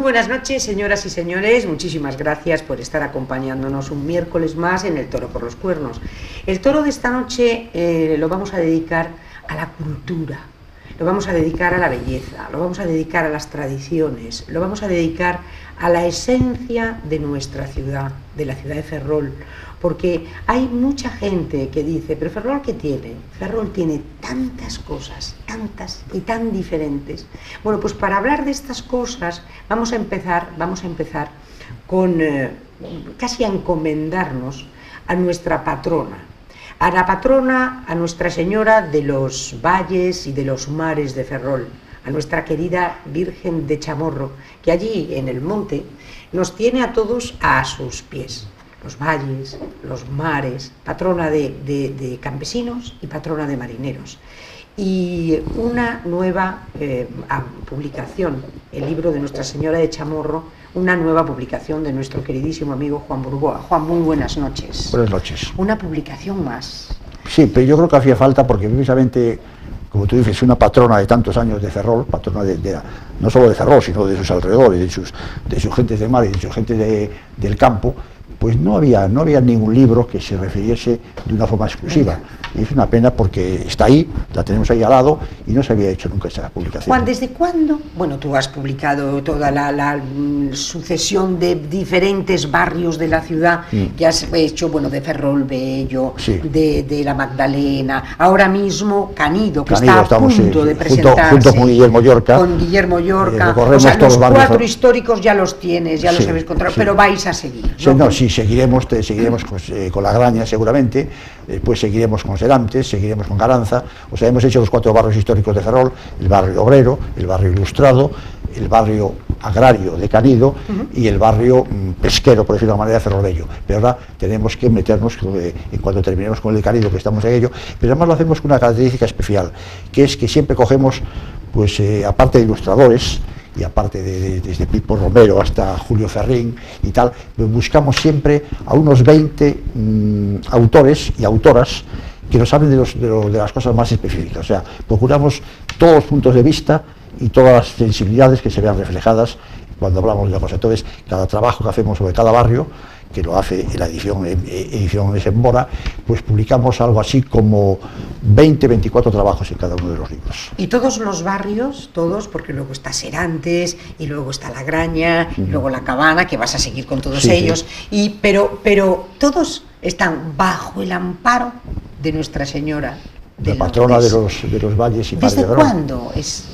buenas noches, señoras y señores. Muchísimas gracias por estar acompañándonos un miércoles más en El Toro por los Cuernos. El toro de esta noche lo vamos a dedicar a la cultura, lo vamos a dedicar a la belleza, lo vamos a dedicar a las tradiciones, lo vamos a dedicar a la esencia de nuestra ciudad, de la ciudad de Ferrol, porque hay mucha gente que dice, pero Ferrol, ¿qué tiene? Ferrol tiene tantas cosas, tantas y tan diferentes. Bueno, pues para hablar de estas cosas vamos a empezar con casi a encomendarnos a nuestra patrona, a la patrona, a Nuestra Señora de los Valles y de los Mares de Ferrol, a nuestra querida Virgen de Chamorro, que allí en el monte nos tiene a todos a sus pies. Los valles, los mares, patrona de campesinos y patrona de marineros. Y una nueva publicación, el libro de Nuestra Señora de Chamorro, una nueva publicación de nuestro queridísimo amigo Juan Burgoa. Juan, muy buenas noches. Buenas noches. Una publicación más. Sí, pero yo creo que hacía falta porque precisamente, como tú dices, una patrona de tantos años de Ferrol, patrona no solo de Ferrol, sino de sus alrededores, de sus gentes de mar y de sus gentes del campo, pues no había ningún libro que se refiriese de una forma exclusiva. Y es una pena porque está ahí, la tenemos ahí al lado y no se había hecho nunca esa publicación. Juan, ¿desde cuándo? Bueno, tú has publicado toda la sucesión de diferentes barrios de la ciudad que has hecho, bueno, de Ferrol Bello, sí, de la Magdalena, ahora mismo Canido, que está a punto de presentarse. Junto con Guillermo Llorca. Con Guillermo Llorca. Recorremos o sea, todos los los cuatro históricos ya los tienes, ya los habéis encontrado, pero vais a seguir, ¿no? Sí, no, sí, seguiremos con La Graña seguramente, después seguiremos con Serantes, seguiremos con Garanza. O sea, hemos hecho los 4 barrios históricos de Ferrol: el barrio obrero, el barrio ilustrado, el barrio agrario de Canido y el barrio pesquero, por decirlo de una manera, de Ferrol Bello. Pero ahora tenemos que meternos, en cuanto terminemos con el de Canido, que estamos en ello, pero además lo hacemos con una característica especial, que es que siempre cogemos, pues aparte de ilustradores, y aparte desde Pipo Romero hasta Julio Ferrín y tal, buscamos siempre a unos 20 autores y autoras que nos hablen de las cosas más específicas. O sea, procuramos todos los puntos de vista y todas las sensibilidades que se vean reflejadas cuando hablamos de la cosa. Entonces, cada trabajo que hacemos sobre cada barrio, que lo hace en la edición Esembora, pues publicamos algo así como 24 trabajos en cada uno de los libros. Y todos los barrios, todos, porque luego está Serantes, y luego está La Graña, y luego La Cabana, que vas a seguir con todos ellos, sí. Pero todos están bajo el amparo de Nuestra Señora. La patrona de los valles y ¿Desde cuándo es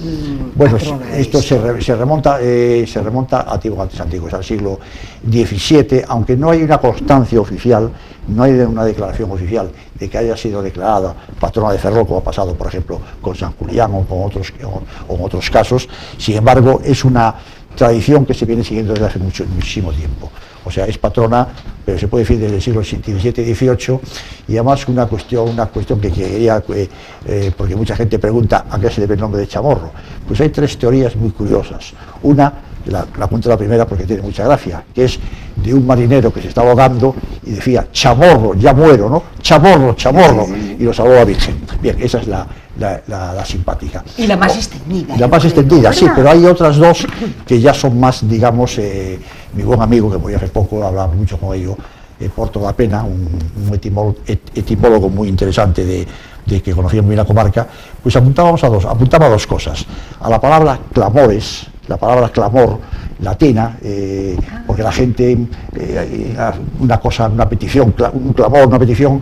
bueno, patrona esto se remonta a antiguos, al siglo XVII, aunque no hay una constancia oficial, no hay una declaración oficial de que haya sido declarada patrona de Ferrol, como ha pasado, por ejemplo, con San Julián o con otros casos. Sin embargo, es una tradición que se viene siguiendo desde hace muchísimo tiempo. O sea, es patrona, pero se puede decir desde el siglo XVII y XVIII, y además una cuestión que quería, porque mucha gente pregunta a qué se debe el nombre de Chamorro. Pues hay 3 teorías muy curiosas. Una, la cuento la primera porque tiene mucha gracia, que es de un marinero que se estaba ahogando y decía: Chamorro, ya muero, ¿no? Chamorro, chamorro, y lo salvó la Virgen. Bien, esa es la simpática. Y la más extendida. La más extendida, sí, pero hay otras 2 que ya son más, digamos, mi buen amigo, que voy hace poco, hablaba mucho con ello, Porto da Pena, un etimólogo muy interesante de que conocía muy bien la comarca, pues apuntaba a 2 cosas. A la palabra clamores, la palabra clamor latina, porque la gente, una petición, un clamor, una petición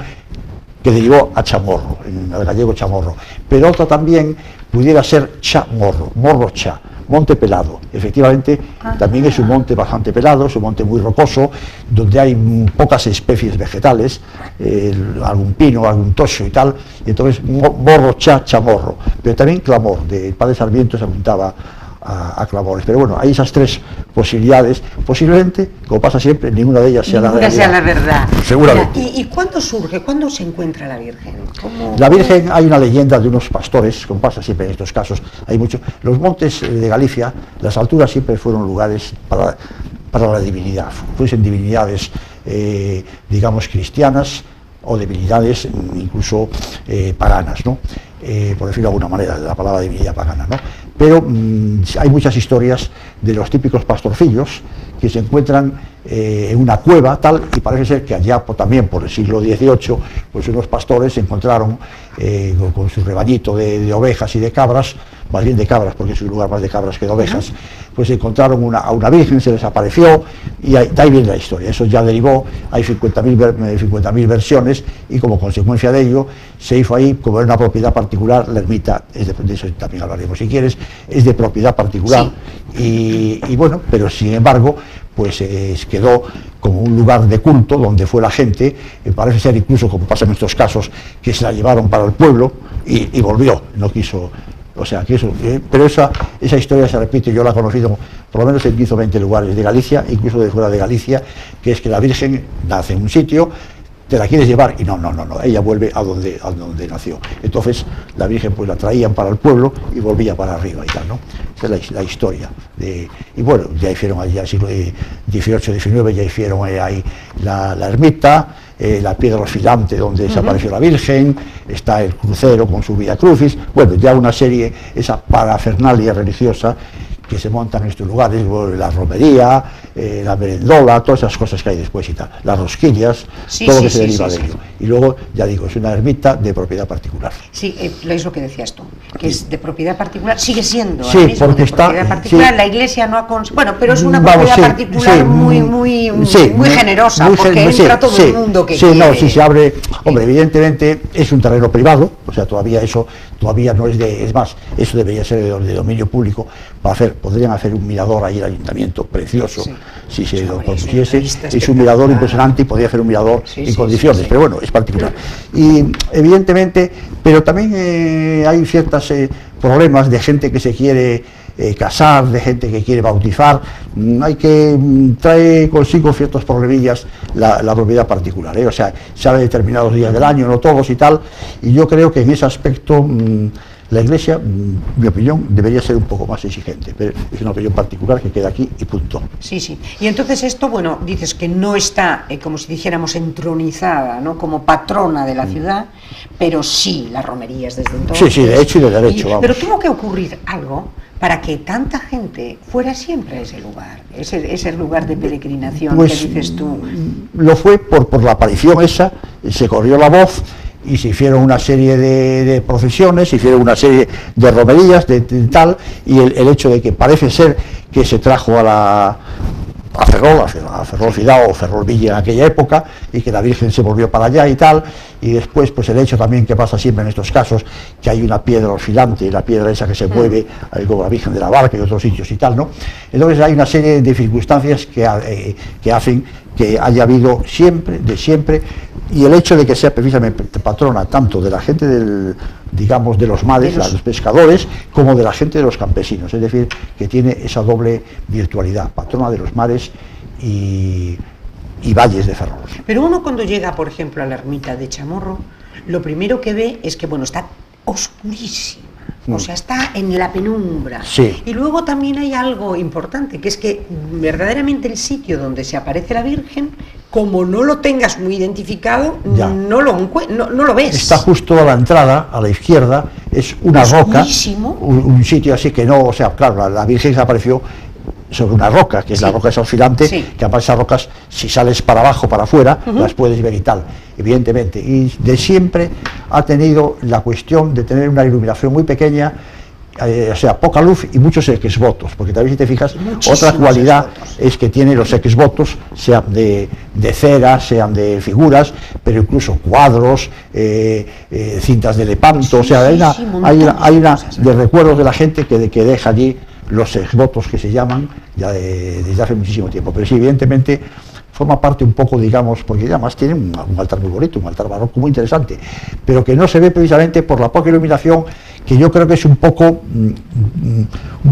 que derivó a chamorro, en el gallego chamorro, pero otra también pudiera ser chamorro, morro cha, monte pelado. Efectivamente, también es un monte bastante pelado, es un monte muy rocoso, donde hay pocas especies vegetales, algún pino, algún tocho y tal, y entonces morro cha, chamorro, pero también clamor, del padre Sarmiento se apuntaba a clamores. Pero bueno, hay esas 3 posibilidades. Posiblemente, como pasa siempre, ninguna de ellas sea la realidad. Sea la verdad. Seguramente. ¿Y cuándo surge? ¿Cuándo se encuentra la Virgen? La Virgen, hay una leyenda de unos pastores, como pasa siempre en estos casos, hay muchos. Los montes de Galicia, las alturas siempre fueron lugares para la divinidad, fuesen divinidades, digamos, cristianas, o divinidades incluso paganas, ¿no? Por decirlo de alguna manera, la palabra divinidad pagana, ¿no? pero hay muchas historias de los típicos pastorcillos que se encuentran en una cueva tal, y parece ser que allá también por el siglo XVIII pues unos pastores se encontraron con su rebañito de ovejas y de cabras, más bien de cabras porque es un lugar más de cabras que de ovejas, pues encontraron a una virgen, se les apareció, y de ahí viene la historia. Eso ya derivó, hay 50.000 versiones, y como consecuencia de ello se hizo ahí, como era una propiedad particular, la ermita, de eso también hablaremos si quieres, es de propiedad particular, sí. Y bueno, pero sin embargo pues quedó como un lugar de culto donde fue la gente, parece ser incluso, como pasa en estos casos, que se la llevaron para el pueblo y volvió, no quiso, o sea, que eso, pero esa historia se repite, yo la he conocido por lo menos en 15 o 20 lugares de Galicia, incluso de fuera de Galicia, que es que la Virgen nace en un sitio, te la quieres llevar y no, ella vuelve a donde nació. Entonces la Virgen pues la traían para el pueblo y volvía para arriba y tal, ¿no? Esa es la historia. Y bueno, ya hicieron allá, siglo XVIII, XIX, ya hicieron ahí la ermita, la piedra oscilante donde desapareció la Virgen, está el crucero con su Vía Crucis, bueno, ya una serie, esa parafernalia religiosa que se montan en estos lugares, la romería, la merendola, todas esas cosas que hay después y tal, las rosquillas, todo lo que se deriva de ello. Y luego, ya digo, es una ermita de propiedad particular. Sí, es lo que decías tú, que es de propiedad particular, sigue siendo porque de propiedad particular, la Iglesia no ha bueno, pero es una propiedad particular muy generosa, porque entra todo el mundo que quiere. Si se abre, hombre, evidentemente es un terreno privado, o sea, todavía no es es más, eso debería ser de dominio público, podrían hacer un mirador ahí el ayuntamiento, precioso, si se lo propusiese, es un mirador impresionante y podría hacer un mirador en condiciones, pero bueno, es particular. Y evidentemente, pero también hay ciertos problemas de gente que se quiere casar, de gente que quiere bautizar, hay que trae consigo ciertos problemillas la propiedad particular, o sea, sale determinados días del año, no todos y tal, y yo creo que en ese aspecto la Iglesia, mi opinión, debería ser un poco más exigente, pero es una opinión particular que queda aquí y punto. Sí. Y entonces esto, bueno, dices que no está, como si dijéramos, entronizada, ¿no?, como patrona de la ciudad, pero sí las romerías desde entonces. Sí, de hecho y de derecho, vamos. Pero tuvo que ocurrir algo para que tanta gente fuera siempre a ese lugar, ese lugar de peregrinación, pues, que dices tú. Lo fue por la aparición esa, se corrió la voz, y se hicieron una serie de procesiones, se hicieron una serie de romerías, de tal, y el hecho de que parece ser que se trajo a Ferrol Fidao o Ferrol Villa en aquella época, y que la Virgen se volvió para allá y tal, y después pues el hecho también que pasa siempre en estos casos, que hay una piedra oscilante, y la piedra esa que se mueve, como la Virgen de la Barca y otros sitios y tal, ¿no? Entonces hay una serie de circunstancias que hacen que haya habido siempre, y el hecho de que sea precisamente patrona tanto de la gente de los mares, los pescadores, como de la gente de los campesinos, es decir, que tiene esa doble virtualidad, patrona de los mares y valles de Ferrol. Pero uno cuando llega, por ejemplo, a la ermita de Chamorro, lo primero que ve es que, bueno, está oscurísima. O sea, está en la penumbra. Sí. Y luego también hay algo importante, que es que verdaderamente el sitio donde se aparece la Virgen, como no lo tengas muy identificado, no lo ves. Está justo a la entrada, a la izquierda, es una roca, un sitio así que no, o sea, claro, la Virgen se apareció sobre una roca, que es la roca esa oscilante, que además esas rocas, si sales para abajo, para afuera, las puedes ver y tal, evidentemente. Y de siempre ha tenido la cuestión de tener una iluminación muy pequeña, o sea, poca luz y muchos exvotos, porque también si te fijas, otra cualidad es que tiene los exvotos, sean de cera, sean de figuras, pero incluso cuadros, cintas de Lepanto, o sea, hay una de recuerdos de la gente que deja allí los exvotos que se llaman ya desde hace muchísimo tiempo, pero sí, evidentemente forma parte un poco, digamos, porque además tiene un altar muy bonito, un altar barroco muy interesante, pero que no se ve precisamente por la poca iluminación, que yo creo que es un poco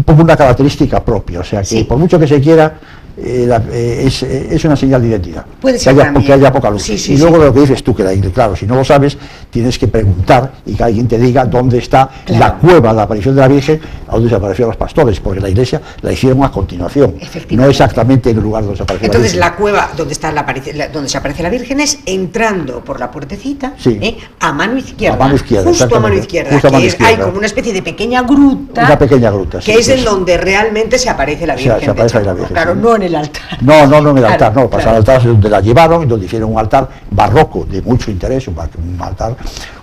una característica propia, o sea que por mucho que se quiera, es una señal de identidad. Puede ser que haya poca luz. Sí, sí, y luego sí. lo que dices tú, claro, si no lo sabes, tienes que preguntar y que alguien te diga dónde está la cueva de la aparición de la Virgen, a donde se aparecieron los pastores, porque la iglesia la hicieron a continuación, no exactamente en el lugar donde se apareció. Entonces la cueva donde está donde se aparece la Virgen es entrando por la puertecita, a mano izquierda, justo a mano izquierda, hay como una especie de pequeña gruta, que es en donde realmente se aparece la Virgen. Se aparece la Virgen, claro, no en el altar. No en el altar, no, pasar al altar es donde la llevaron, donde hicieron un altar barroco de mucho interés, un altar,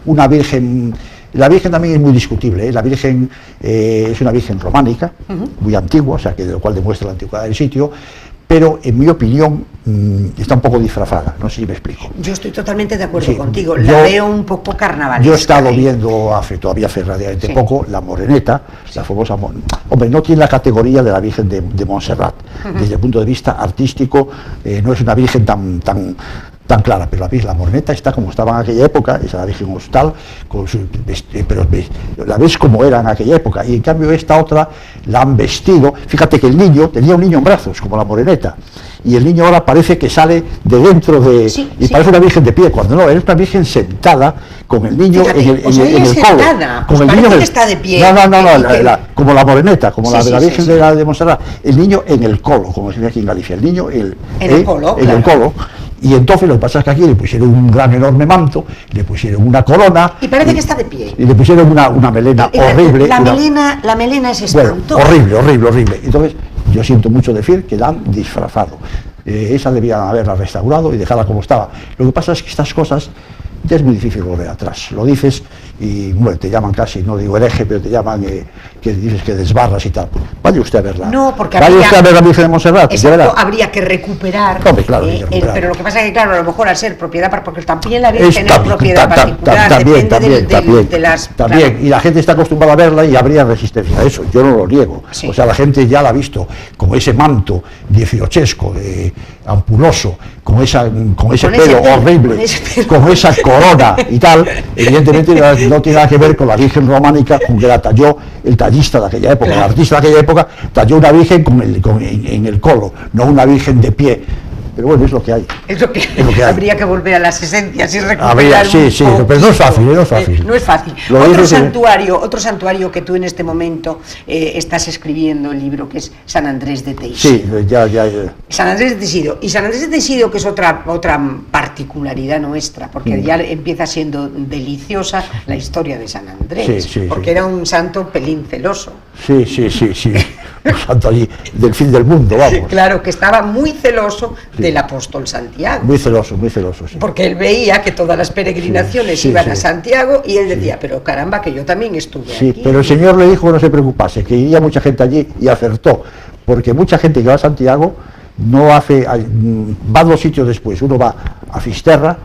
una Virgen. La Virgen también es muy discutible, ¿eh? La Virgen es una Virgen románica, muy antigua, o sea, que de lo cual demuestra la antigüedad del sitio, pero en mi opinión está un poco disfrazada, no sé si me explico. Yo estoy totalmente de acuerdo contigo, la veo un poco carnavalesca. Yo he estado viendo todavía hace relativamente poco la Moreneta, la famosa... Hombre, no tiene la categoría de la Virgen de Montserrat, desde el punto de vista artístico, no es una Virgen tan clara, pero la Moreneta está como estaba en aquella época, es la Virgen Hostal, pero la ves como era en aquella época, y en cambio esta otra la han vestido. Fíjate que el niño, tenía un niño en brazos, como la Moreneta, y el niño ahora parece que sale de dentro de... parece una Virgen de pie, cuando no, es una Virgen sentada, con el niño en el colo. Con el niño que está de pie. Como la Moreneta, como la de la Virgen de Montserrat, el niño en el colo, como se dice aquí en Galicia, el niño en el colo. Y entonces lo que pasa es que aquí le pusieron un gran enorme manto, le pusieron una corona. Y parece que está de pie. Y le pusieron una melena horrible. La melena es espantosa. Bueno, horrible. Entonces, yo siento mucho decir que la han disfrazado. Esa debían haberla restaurado y dejarla como estaba. Lo que pasa es que estas cosas ya es muy difícil volver atrás. Lo dices y bueno, te llaman casi, no digo hereje, pero te llaman que dices que desbarras y tal. Vaya usted a verla. No, porque vaya usted a ver la Virgen de Montserrat. Habría que recuperar. Hombre, claro, pero lo que pasa es que, claro, a lo mejor al ser propiedad, porque también la Virgen es propiedad particular, depende de las... También, y la gente está acostumbrada a verla y habría resistencia a eso, yo no lo niego. O sea, la gente ya la ha visto, como ese manto dieciochesco, ampuloso, con ese pelo horrible, con esa corona y tal, evidentemente no tiene nada que ver con la Virgen románica, con que la talló el tallista de aquella época. El artista de aquella época talló una Virgen en el colo, no una Virgen de pie. Pero bueno, es lo que hay. Es lo que hay. Habría que volver a las esencias y recuperar pero no es fácil, no es fácil. Otro santuario que tú en este momento estás escribiendo el libro, que es San Andrés de Teixido. Sí, ya. San Andrés de Teixido. Y San Andrés de Teixido, que es otra particularidad nuestra, porque ya empieza siendo deliciosa la historia de San Andrés, porque era un santo pelín celoso. Sí. Un santo allí del fin del mundo, vamos. Claro, que estaba muy celoso del apóstol Santiago. Muy celoso, sí. Porque él veía que todas las peregrinaciones iban a Santiago y él decía, pero caramba, que yo también estuve aquí. Sí, pero el Señor le dijo que no se preocupase, que iría mucha gente allí, y acertó, porque mucha gente que va a Santiago va a dos sitios después. Uno va a Fisterra,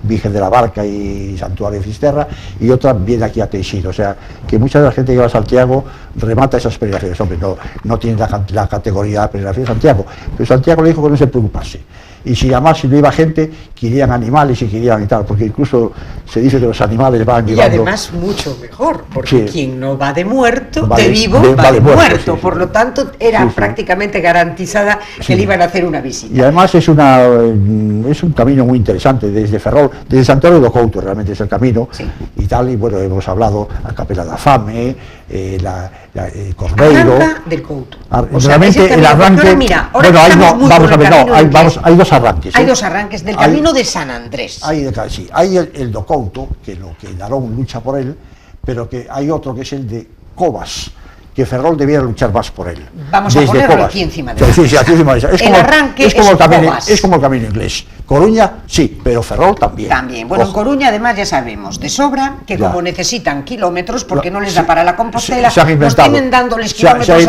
Virgen de la Barca y Santuario de Fisterra, y otra viene aquí a Teixido. O sea, que mucha de la gente que va a Santiago remata esas peregrinaciones. Hombre, no tiene la categoría de peregrinación de Santiago, pero Santiago le dijo que no se preocupase. Y si además si no iba gente, que irían animales y que irían y tal, porque incluso se dice que los animales van llevando... Y además mucho mejor, porque quien no va de muerto, de vivo, va de muerto. Por lo tanto, era prácticamente garantizada que le iban a hacer una visita. Y además es un camino muy interesante, desde Ferrol, desde Santiago do Couto realmente es el camino, y tal, y bueno, hemos hablado a Capela da Fame, Cordeiro... Arranca del Couto. Realmente el arranque... Mira, bueno, hay dos arranques. Hay dos arranques del camino de San Andrés. Hay el do Couto, que Narón lucha por él, pero que hay otro que es el de Covas, que Ferrol debiera luchar más por él. Vamos a ponerlo aquí encima de la mesa. Sí, aquí encima de la mesa. El arranque es como el camino inglés. Coruña, sí, pero Ferrol también. Bueno, en Coruña además ya sabemos de sobra que como necesitan kilómetros, porque no les da para la Compostela, nos tienen dándoles kilómetros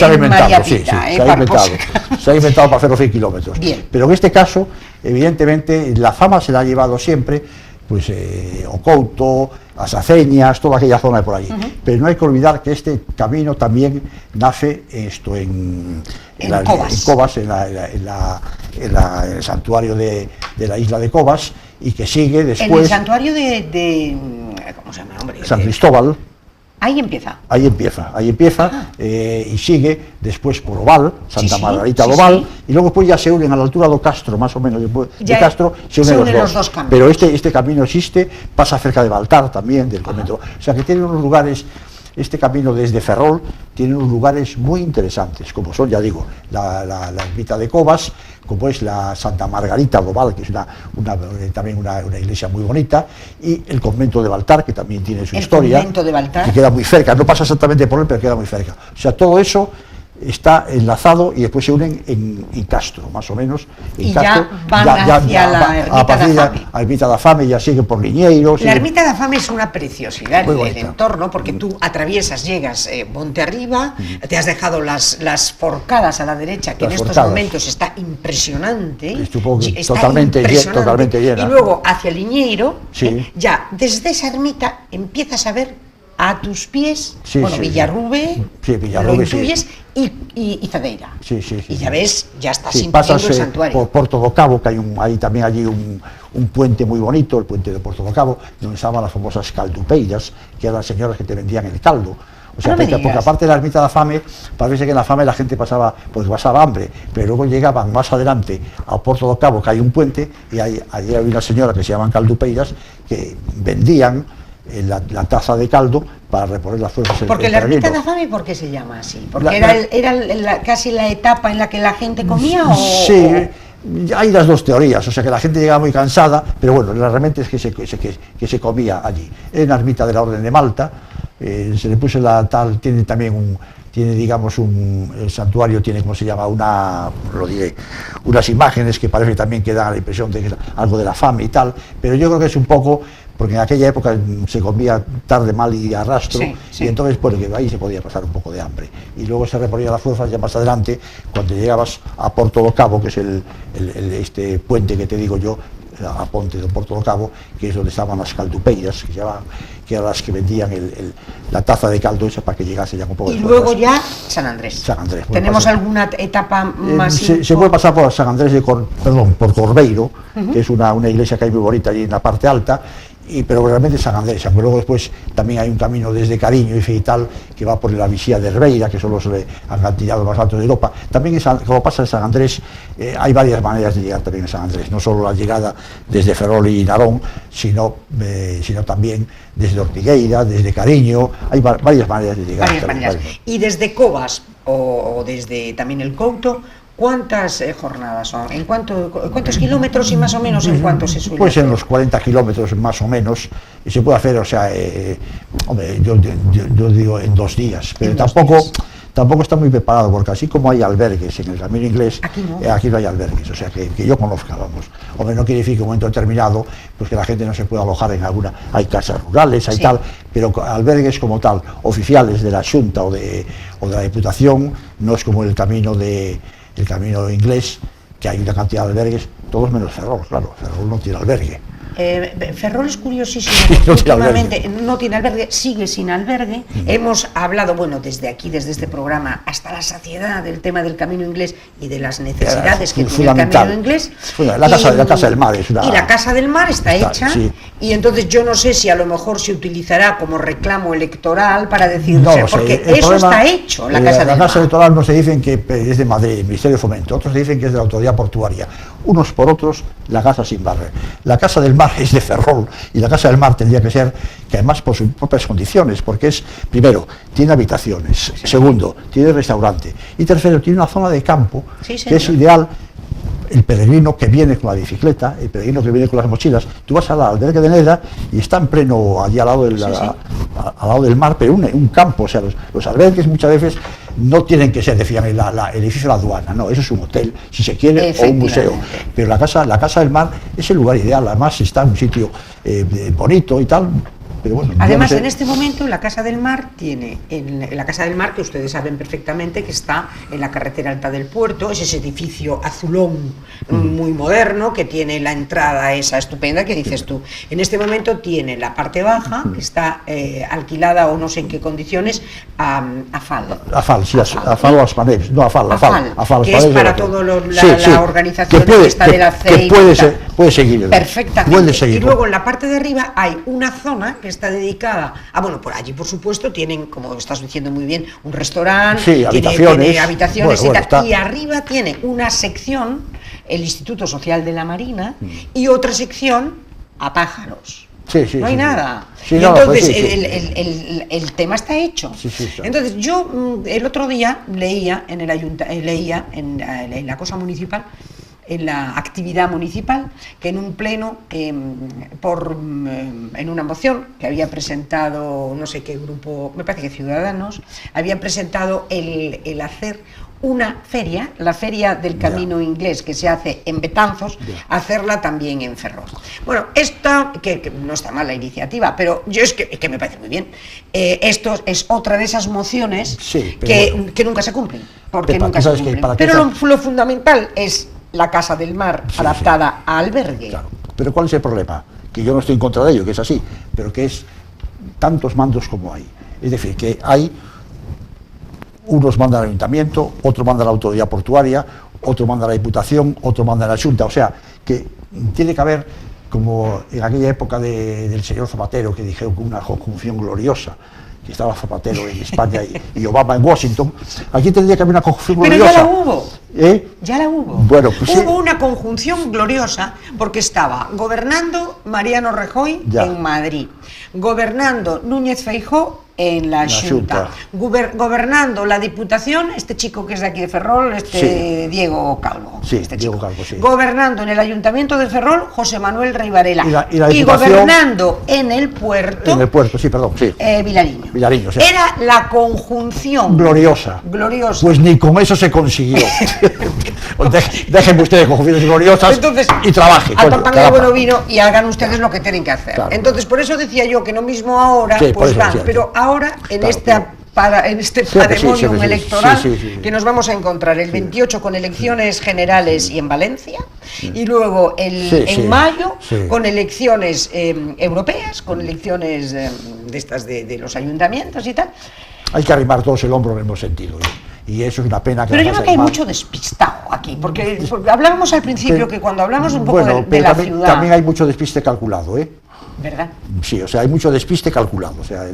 en Mariapita. Se ha inventado para hacer los 100 kilómetros. Bien. Pero en este caso, evidentemente, la fama se la ha llevado siempre, pues O Couto, As Aceñas, toda aquella zona de por allí. Pero no hay que olvidar que este camino también nace en Covas, en el santuario de la isla de Covas, y que sigue después... En el santuario ¿cómo se llama, hombre? San Cristóbal. Ahí empieza. Ahí empieza y sigue después por Oval, Santa Margarita de Oval, y luego pues ya se unen a la altura de Castro, más o menos, después de Castro se unen los dos caminos. Pero este camino existe, pasa cerca de Baltar también, del convento. O sea que tiene unos lugares, este camino desde Ferrol tiene unos lugares muy interesantes, como son, ya digo, la ermita de Cobas, como es la Santa Margarita de Oval, que es también una iglesia muy bonita, y el convento de Baltar, que también tiene su historia, convento de Baltar, que queda muy cerca, no pasa exactamente por él, pero queda muy cerca. O sea, todo eso está enlazado y después se unen en Castro, más o menos. Y Castro, ya van hacia la ermita da Fame. A ermita da Fame ya sigue por Liñeiros. La ermita da Fame es una preciosidad el entorno, porque tú atraviesas, llegas monte arriba, te has dejado las forcadas a la derecha, que en estos momentos está impresionante. Totalmente llena. Y luego hacia Liñeiro, ya desde esa ermita empiezas a ver a tus pies, Villarrube, lo intuyes, y Zadeira. Y ya ves, ya estás sintiendo el santuario. Por Porto do Cabo, que hay también allí un puente muy bonito, el puente de Porto do Cabo, donde estaban las famosas caldupeiras, que eran las señoras que te vendían el caldo. O sea, porque aparte de la ermita da Fame, parece que en la Fame la gente pasaba hambre, pero luego llegaban más adelante a Porto do Cabo, que hay un puente, y allí había una señora que se llaman caldupeiras, que vendían la taza de caldo para reponer las fuerzas. Porque la ermita da Fame, ¿por qué se llama así? ¿Porque era casi la etapa en la que la gente comía? Sí, hay las dos teorías, o sea que la gente llegaba muy cansada, pero bueno, realmente es que se comía allí. Es una ermita de la Orden de Malta, se le puso tiene también el santuario tiene, ¿cómo se llama? Unas imágenes que parece también que dan la impresión de que es algo de la fame y tal, pero yo creo que es un poco, porque en aquella época se comía tarde, mal y a rastro, y entonces porque ahí se podía pasar un poco de hambre. Y luego se reponía las fuerzas ya más adelante, cuando llegabas a Porto do Cabo, que es este puente que te digo yo, a Ponte de Porto do Cabo, que es donde estaban las caldupeiras, que eran las que vendían la taza de caldo esa para que llegase ya un poco. Y luego ya San Andrés. ¿Tenemos alguna etapa más? Se puede pasar por San Andrés por Corbeiro, que es una iglesia que hay muy bonita allí en la parte alta, pero realmente San Andrés, aunque luego después también hay un camino desde Cariño y tal, que va por la Visía de Herbeira, que son los acantilados más altos de Europa. También, como pasa en San Andrés, hay varias maneras de llegar también a San Andrés, no solo la llegada desde Ferrol y Narón, sino también desde Ortigueira, desde Cariño, hay varias maneras de llegar. Y desde Cobas, o desde también el Couto, ¿cuántas jornadas son? ¿Cuántos kilómetros y más o menos en cuánto se suele? Pues en los 40 kilómetros más o menos, y se puede hacer, o sea, hombre, yo digo en 2 días, pero tampoco está muy preparado, porque así como hay albergues en el Camino Inglés, aquí no hay albergues, o sea, que yo conozca, vamos. Hombre, no quiere decir que en un momento determinado, pues que la gente no se pueda alojar en hay casas rurales, hay tal, pero albergues como tal, oficiales de la Xunta o de la Diputación, no es como el camino inglés, que hay una cantidad de albergues, todos menos Ferrol, claro, Ferrol no tiene albergue. Ferrol es curiosísimo, porque últimamente no tiene albergue, sigue sin albergue. Hemos hablado, bueno, desde aquí, desde este programa, hasta la saciedad del tema del Camino Inglés y de las necesidades que tiene el Camino Inglés. La Casa del Mar es una... Y la Casa del Mar está hecha, y entonces yo no sé si a lo mejor se utilizará como reclamo electoral para decir, porque eso está hecho, la Casa del Mar. La Casa electoral no se dicen que es de Madrid, el Ministerio de Fomento, otros dicen que es de la Autoridad Portuaria, unos por otros, la Casa sin barrer. La Casa del Mar es de Ferrol, y la Casa del Mar tendría que ser, que además por sus propias condiciones, porque primero, tiene habitaciones, segundo, tiene restaurante, y tercero, tiene una zona de campo que es ideal. El peregrino que viene con la bicicleta, el peregrino que viene con las mochilas, tú vas al albergue de Neda y está en pleno allí al lado del mar, pero un campo, o sea, los albergues muchas veces no tienen que ser, decían, el edificio de la aduana, no, eso es un hotel, si se quiere, o un museo, pero la casa del mar es el lugar ideal, además está en un sitio bonito y tal. Pero bueno, además, en este momento la Casa del Mar tiene, la Casa del Mar, que ustedes saben perfectamente que está en la carretera alta del puerto, es ese edificio azulón muy moderno, que tiene la entrada esa estupenda que dices tú. En este momento tiene la parte baja, que está alquilada o no sé en qué condiciones, a FAL. A FAL o a Aspanés, no, a FAL, que es para toda la organización que está del aceite. puede seguir. Perfectamente. Puede seguir. Y luego en la parte de arriba hay una zona que está dedicada a, bueno, por allí por supuesto tienen, como estás diciendo muy bien, un restaurante, sí, tiene habitaciones bueno, y tal, está. y arriba tiene una sección, el Instituto Social de la Marina, y otra sección a pájaros. Sí, sí, no hay sí, nada. sí, y no, entonces pues sí, el tema está hecho. Sí, sí, sí. Entonces yo el otro día leía en la cosa municipal, en la actividad municipal, que en un pleno, en una moción que había presentado no sé qué grupo, me parece que Ciudadanos, había presentado el hacer una feria, la feria del Camino Inglés, que se hace en Betanzos, hacerla también en Ferrol. Bueno, esta, que no está mal la iniciativa, pero yo es que me parece muy bien. Esto es otra de esas mociones que nunca se cumplen, porque Pepa, nunca se cumplen. Pero lo fundamental es la Casa del Mar adaptada a albergue. Claro. Pero ¿cuál es el problema? Que yo no estoy en contra de ello, que es así, pero que es tantos mandos como hay. Es decir, que hay unos mandan al ayuntamiento, otro manda a la autoridad portuaria, otro manda a la diputación, otro manda a la Junta. O sea, que tiene que haber, como en aquella época del señor Zapatero, que dijeron que una conjunción gloriosa, que estaba Zapatero en España y Obama en Washington, aquí tendría que haber una conjunción gloriosa. Pero ya la hubo. Ya la hubo. Bueno, pues hubo una conjunción gloriosa porque estaba gobernando Mariano Rajoy en Madrid, gobernando Núñez Feijóo en la Junta, gobernando la Diputación, este chico que es de aquí de Ferrol, Diego Calvo. Sí, este Diego chico. Calvo, sí. Gobernando en el Ayuntamiento de Ferrol, José Manuel Rey Varela. Y gobernando en el puerto. En el puerto, sí, perdón, sí. Vilariño. Vilariño, sí. Era la conjunción. Gloriosa. Gloriosa. Pues ni con eso se consiguió. Déjenme ustedes conjunciones gloriosas. Entonces, y trabajen. Al pan de bueno vino y hagan ustedes lo que tienen que hacer. Claro, entonces, por eso decía yo que no mismo ahora, pues van, pero ahora en este pandemonium electoral que nos vamos a encontrar el 28 con elecciones generales y en Valencia, y luego en mayo con elecciones europeas, con elecciones de estas de los ayuntamientos y tal. Hay que arrimar todos el hombro en el mismo sentido. Y eso es una pena que... Pero yo creo que hay mucho despistado aquí, porque hablábamos al principio que cuando hablamos un poco de la ciudad... También hay mucho despiste calculado, ¿verdad? Sí, o sea, hay mucho despiste calculado, o sea...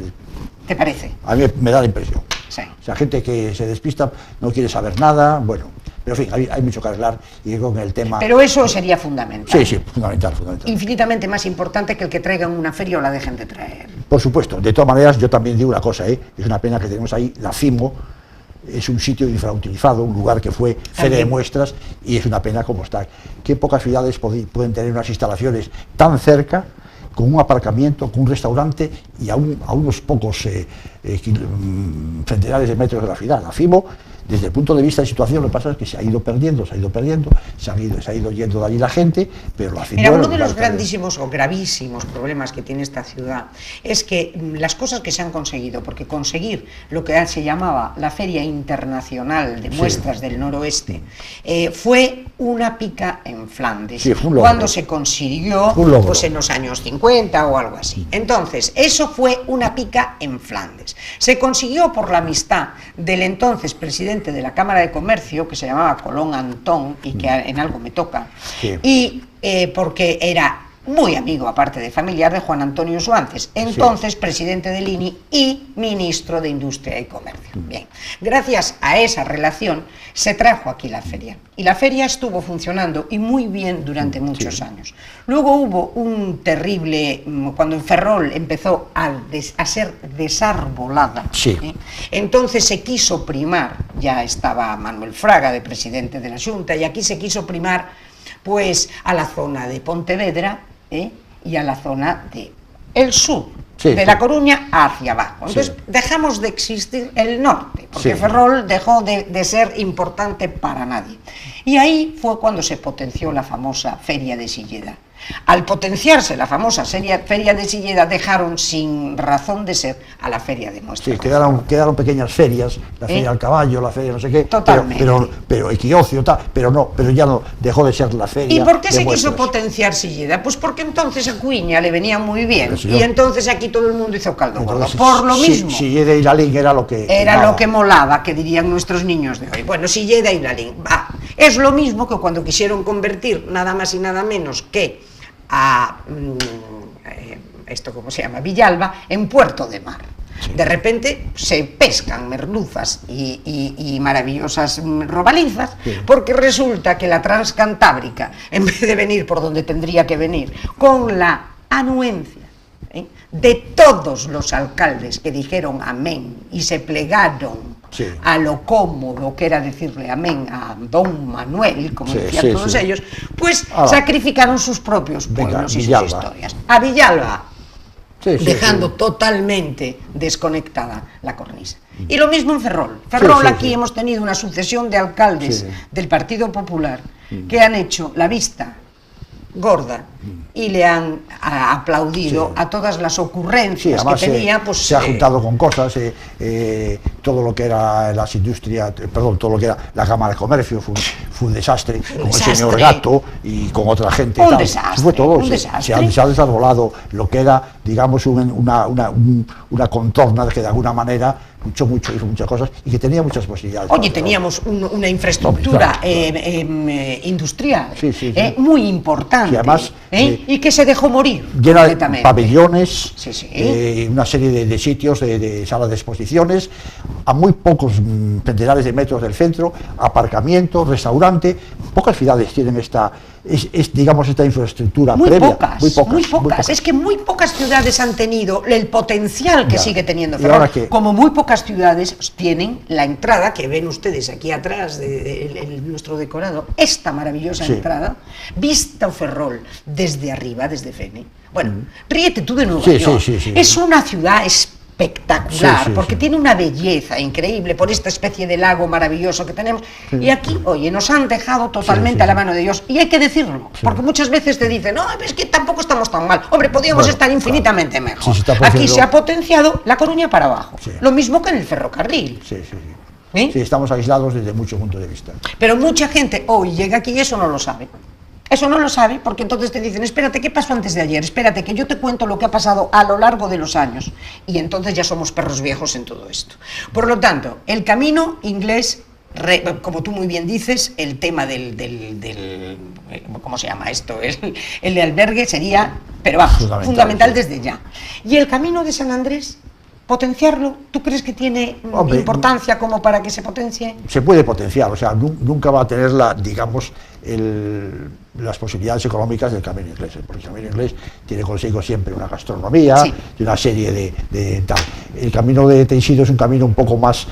¿Te parece? A mí me da la impresión. Sí. O sea, gente que se despista, no quiere saber nada, bueno... Pero en fin, hay mucho que arreglar y con el tema... Pero eso sería fundamental. Sí, fundamental. Infinitamente más importante que el que traigan una feria o la dejen de traer. Por supuesto. De todas maneras, yo también digo una cosa, es una pena que tenemos ahí la CIMO, es un sitio infrautilizado, un lugar que fue feria de muestras, y es una pena como está. Qué pocas ciudades pueden tener unas instalaciones tan cerca, con un aparcamiento, con un restaurante y a unos pocos centenares de metros de la ciudad. La FIMO, desde el punto de vista de situación, lo que pasa es que se ha ido perdiendo, se ha ido yendo de allí la gente, pero la FIMO... Mira, uno de los grandísimos o gravísimos problemas que tiene esta ciudad es que las cosas que se han conseguido, porque conseguir lo que se llamaba la Feria Internacional de Muestras del Noroeste, fue una pica en Flandes, cuando se consiguió pues en los años 50 o algo así. Entonces, eso fue una pica en Flandes. Se consiguió por la amistad del entonces presidente de la Cámara de Comercio, que se llamaba Colón Antón, y que en algo me toca, y porque era muy amigo, aparte de familiar, de Juan Antonio Suárez, entonces presidente del INI y ministro de Industria y Comercio. Bien, gracias a esa relación se trajo aquí la feria, y la feria estuvo funcionando y muy bien durante muchos años. Luego hubo un terrible, cuando en Ferrol empezó a ser desarbolada, entonces se quiso primar, ya estaba Manuel Fraga de presidente de la Junta, y aquí se quiso primar pues a la zona de Pontevedra y a la zona del sur, de La Coruña hacia abajo. Entonces dejamos de existir el norte, porque Ferrol dejó de ser importante para nadie. Y ahí fue cuando se potenció la famosa Feria de Silleda. Al potenciarse la famosa Feria de Silleda, dejaron sin razón de ser a la Feria de Muestras. Sí, quedaron pequeñas ferias, la Feria del Caballo, la Feria no sé qué, pero equinoccio, pero ya no dejó de ser la Feria. ¿Y por qué se quiso potenciar Silleda? Pues porque entonces a Cuiña le venía muy bien, y entonces aquí todo el mundo hizo caldo gordo. Por lo mismo. Silleda y Lalín era lo que... Era lo que molaba, que dirían nuestros niños de hoy. Bueno, Silleda y Lalín, va. Es lo mismo que cuando quisieron convertir nada más y nada menos que a ¿cómo se llama? Villalba en puerto de mar. Sí. De repente se pescan merluzas y maravillosas robalizas, sí, porque resulta que la Transcantábrica, en vez de venir por donde tendría que venir, con la anuencia de todos los alcaldes que dijeron amén y se plegaron, sí, a lo cómodo que era decirle amén a don Manuel, como, sí, decían, sí, todos, sí, ellos, pues sacrificaron sus propios pueblos, venga, y sus historias. A Villalba, sí, sí, dejando, sí, totalmente desconectada la cornisa. Y lo mismo en Ferrol. Ferrol, sí, sí, aquí, sí, hemos tenido una sucesión de alcaldes, sí, del Partido Popular que han hecho la vista gorda y le han aplaudido, sí, a todas las ocurrencias, sí, que tenía, pues se ha juntado con cosas, todo lo que era las industrias, perdón, todo lo que era la Cámara de Comercio fue un desastre, con el señor Gato y con otra gente, un desastre, fue todo, se ha desarbolado lo que era, digamos, una contorna que de alguna manera hizo muchas cosas y que tenía muchas posibilidades. Oye, teníamos una infraestructura industrial, sí, sí, sí, muy importante, sí, además, y que se dejó morir llena de pabellones, sí, sí, una serie de sitios, de salas de exposiciones, a muy pocos centenares de metros del centro, aparcamiento, restaurante. Pocas ciudades tienen digamos, esta infraestructura muy previa. Pocas, muy pocas. Es que muy pocas ciudades han tenido el potencial que sigue teniendo Ferrol, como muy pocas ciudades tienen la entrada que ven ustedes aquí atrás de nuestro decorado, esta maravillosa, sí, entrada, vista Ferrol desde arriba, desde Fene. Bueno, ríete tú de Nueva York. Sí, sí, sí, es una ciudad espectacular, sí, sí, porque sí, tiene una belleza increíble por esta especie de lago maravilloso que tenemos, sí, y aquí, oye, nos han dejado totalmente, sí, sí, a la mano de Dios, y hay que decirlo, sí, porque muchas veces te dicen, no, es que tampoco estamos tan mal, hombre, podríamos estar infinitamente mejor. Sí, aquí se ha potenciado La Coruña para abajo, sí, lo mismo que en el ferrocarril. Sí, sí, sí. ¿Sí? Sí, estamos aislados desde muchos puntos de vista. Pero mucha gente hoy llega aquí y eso no lo sabe. Eso no lo sabe porque entonces te dicen, espérate, ¿qué pasó antes de ayer? Espérate, que yo te cuento lo que ha pasado a lo largo de los años. Y entonces ya somos perros viejos en todo esto. Por lo tanto, el camino inglés, como tú muy bien dices, el tema del ¿cómo se llama esto? El de albergue sería, pero vamos, fundamental desde ya. Y el camino de San Andrés, potenciarlo, ¿tú crees que tiene importancia como para que se potencie? Se puede potenciar, o sea, nunca va a tener digamos, las posibilidades económicas del camino inglés, porque el camino inglés tiene consigo siempre una gastronomía, sí, y una serie de tal. El camino de Teixido es un camino un poco más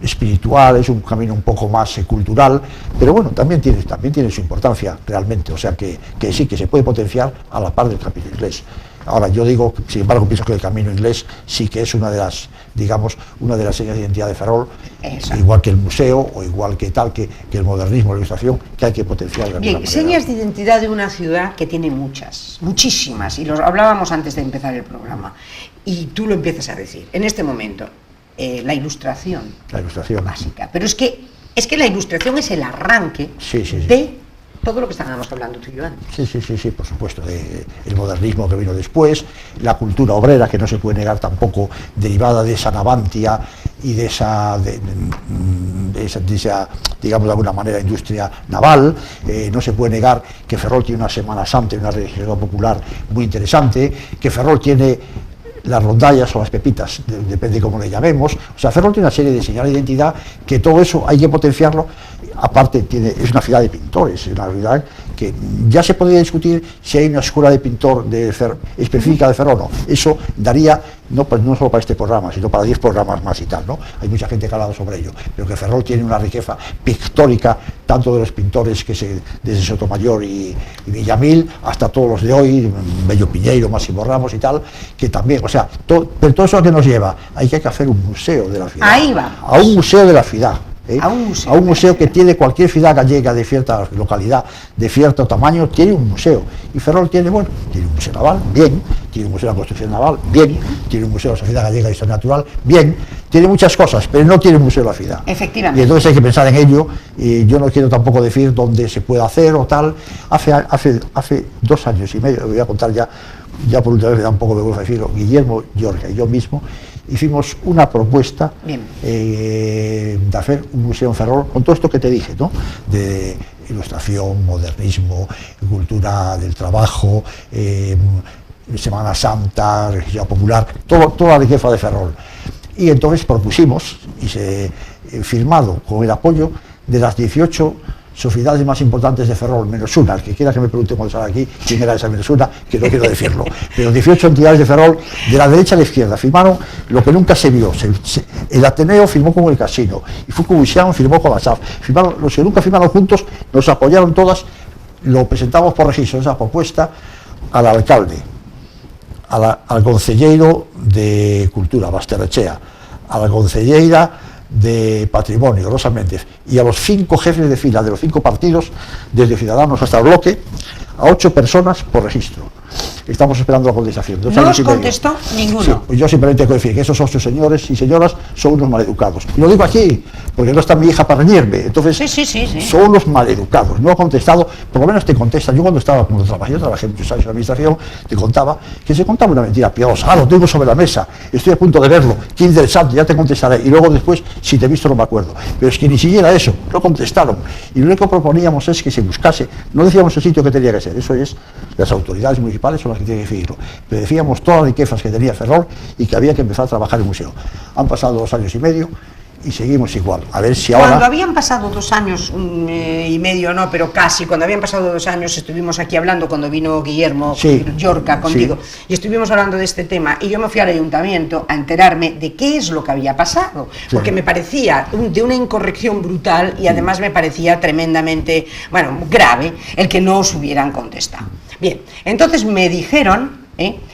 espiritual, es un camino un poco más cultural, pero bueno, también tiene su importancia realmente, o sea que sí, que se puede potenciar a la par del camino inglés. Ahora, yo digo, sin embargo, pienso que el camino inglés sí que es una de las, digamos, una de las señas de identidad de Ferrol, igual que el museo o igual que tal, que el modernismo, la ilustración, que hay que potenciar de alguna manera. Señas de identidad de una ciudad que tiene muchísimas, y lo hablábamos antes de empezar el programa, y tú lo empiezas a decir, en este momento, la ilustración básica, pero es que la ilustración es el arranque, sí, sí, sí, de todo lo que estábamos hablando tú y yo antes. Sí, por supuesto, el modernismo que vino después, la cultura obrera, que no se puede negar tampoco, derivada de esa Navantia y de esa digamos, de alguna manera, industria naval. No se puede negar que Ferrol tiene una Semana Santa y una religión popular muy interesante, que Ferrol tiene las rondallas o las pepitas, depende de cómo le llamemos. O sea, Ferrol tiene una serie de señales de identidad que todo eso hay que potenciarlo. Aparte, es una ciudad de pintores, es una ciudad que ya se podría discutir si hay una escuela de pintor específica de Ferrol o no. Eso daría, no solo para este programa, sino para 10 programas más y tal, ¿no? Hay mucha gente que ha hablado sobre ello, pero que Ferrol tiene una riqueza pictórica, tanto de los pintores desde Sotomayor y Villamil, hasta todos los de hoy, Bello Piñeiro, Máximo Ramos y tal, que también, o sea, pero todo eso que nos lleva, hay que hacer un museo de la ciudad. Ahí va. A un museo de la ciudad. A un museo que tiene cualquier ciudad gallega de cierta localidad, de cierto tamaño, tiene un museo. Y Ferrol tiene un museo naval, bien, tiene un museo de la construcción naval, bien, tiene un museo de la Sociedad Gallega de Historia Natural, bien, tiene muchas cosas, pero no tiene un museo de la ciudad. Efectivamente. Y entonces hay que pensar en ello, y yo no quiero tampoco decir dónde se puede hacer o tal. Hace 2 años y medio, lo voy a contar ya por última vez, me da un poco de vergüenza decirlo, Guillermo Giorgia y yo mismo hicimos una propuesta de hacer un museo en Ferrol con todo esto que te dije, ¿no? De ilustración, modernismo, cultura del trabajo, Semana Santa, religión popular, toda la riqueza de Ferrol. Y entonces propusimos, y se firmado con el apoyo de las 18 sociedades más importantes de Ferrol, menos una, el que quiera que me pregunte cuando salga aquí quién era esa menos una, que no quiero decirlo, pero 18 entidades de Ferrol, de la derecha a la izquierda, firmaron lo que nunca se vio. El Ateneo firmó con el Casino, y Fukubusiano firmó con la SAF, firmaron, los que nunca firmaron juntos, nos apoyaron todas, lo presentamos por registro, esa propuesta, al alcalde, al concelleiro de Cultura, Basterrechea, a la concelleira de Patrimonio, Rosa Méndez, y a los 5 jefes de fila de los 5 partidos, desde Ciudadanos hasta el Bloque, a 8 personas por registro. Estamos esperando la contestación. ¿No os contestó ninguno? Sí, pues yo simplemente quiero decir que esos 8 señores y señoras son unos maleducados. Y lo digo aquí, porque no está mi hija para reñirme. Entonces, sí. son unos maleducados. No ha contestado, por lo menos te contestan. Yo cuando trabajé muchos años en la administración, te contaba que se contaba una mentira piadosa. Lo tengo sobre la mesa, estoy a punto de verlo. Qué interesante, ya te contestaré. Y luego después, si te he visto, no me acuerdo. Pero es que ni siquiera eso, no contestaron. Y lo único que proponíamos es que se buscase, no decíamos el sitio que tenía que ser, eso es, las autoridades municipales son las que tienen que decidirlo. Pero decíamos todas las riquezas que tenía Ferrol y que había que empezar a trabajar en el museo. Han pasado 2 años y medio y seguimos igual. A ver si ahora... Cuando habían pasado 2 años y medio, no, pero casi, cuando habían pasado 2 años, estuvimos aquí hablando cuando vino Guillermo Llorca contigo, y estuvimos hablando de este tema, y yo me fui al ayuntamiento a enterarme de qué es lo que había pasado, porque me parecía de una incorrección brutal y además me parecía tremendamente, bueno, grave el que no os hubieran contestado. Bien, entonces me dijeron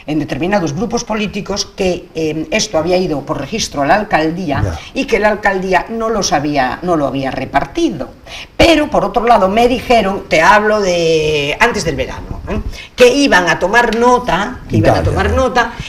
en determinados grupos políticos que esto había ido por registro a la alcaldía y que la alcaldía no lo había repartido. Pero por otro lado me dijeron, te hablo de antes del verano, que iban a tomar nota,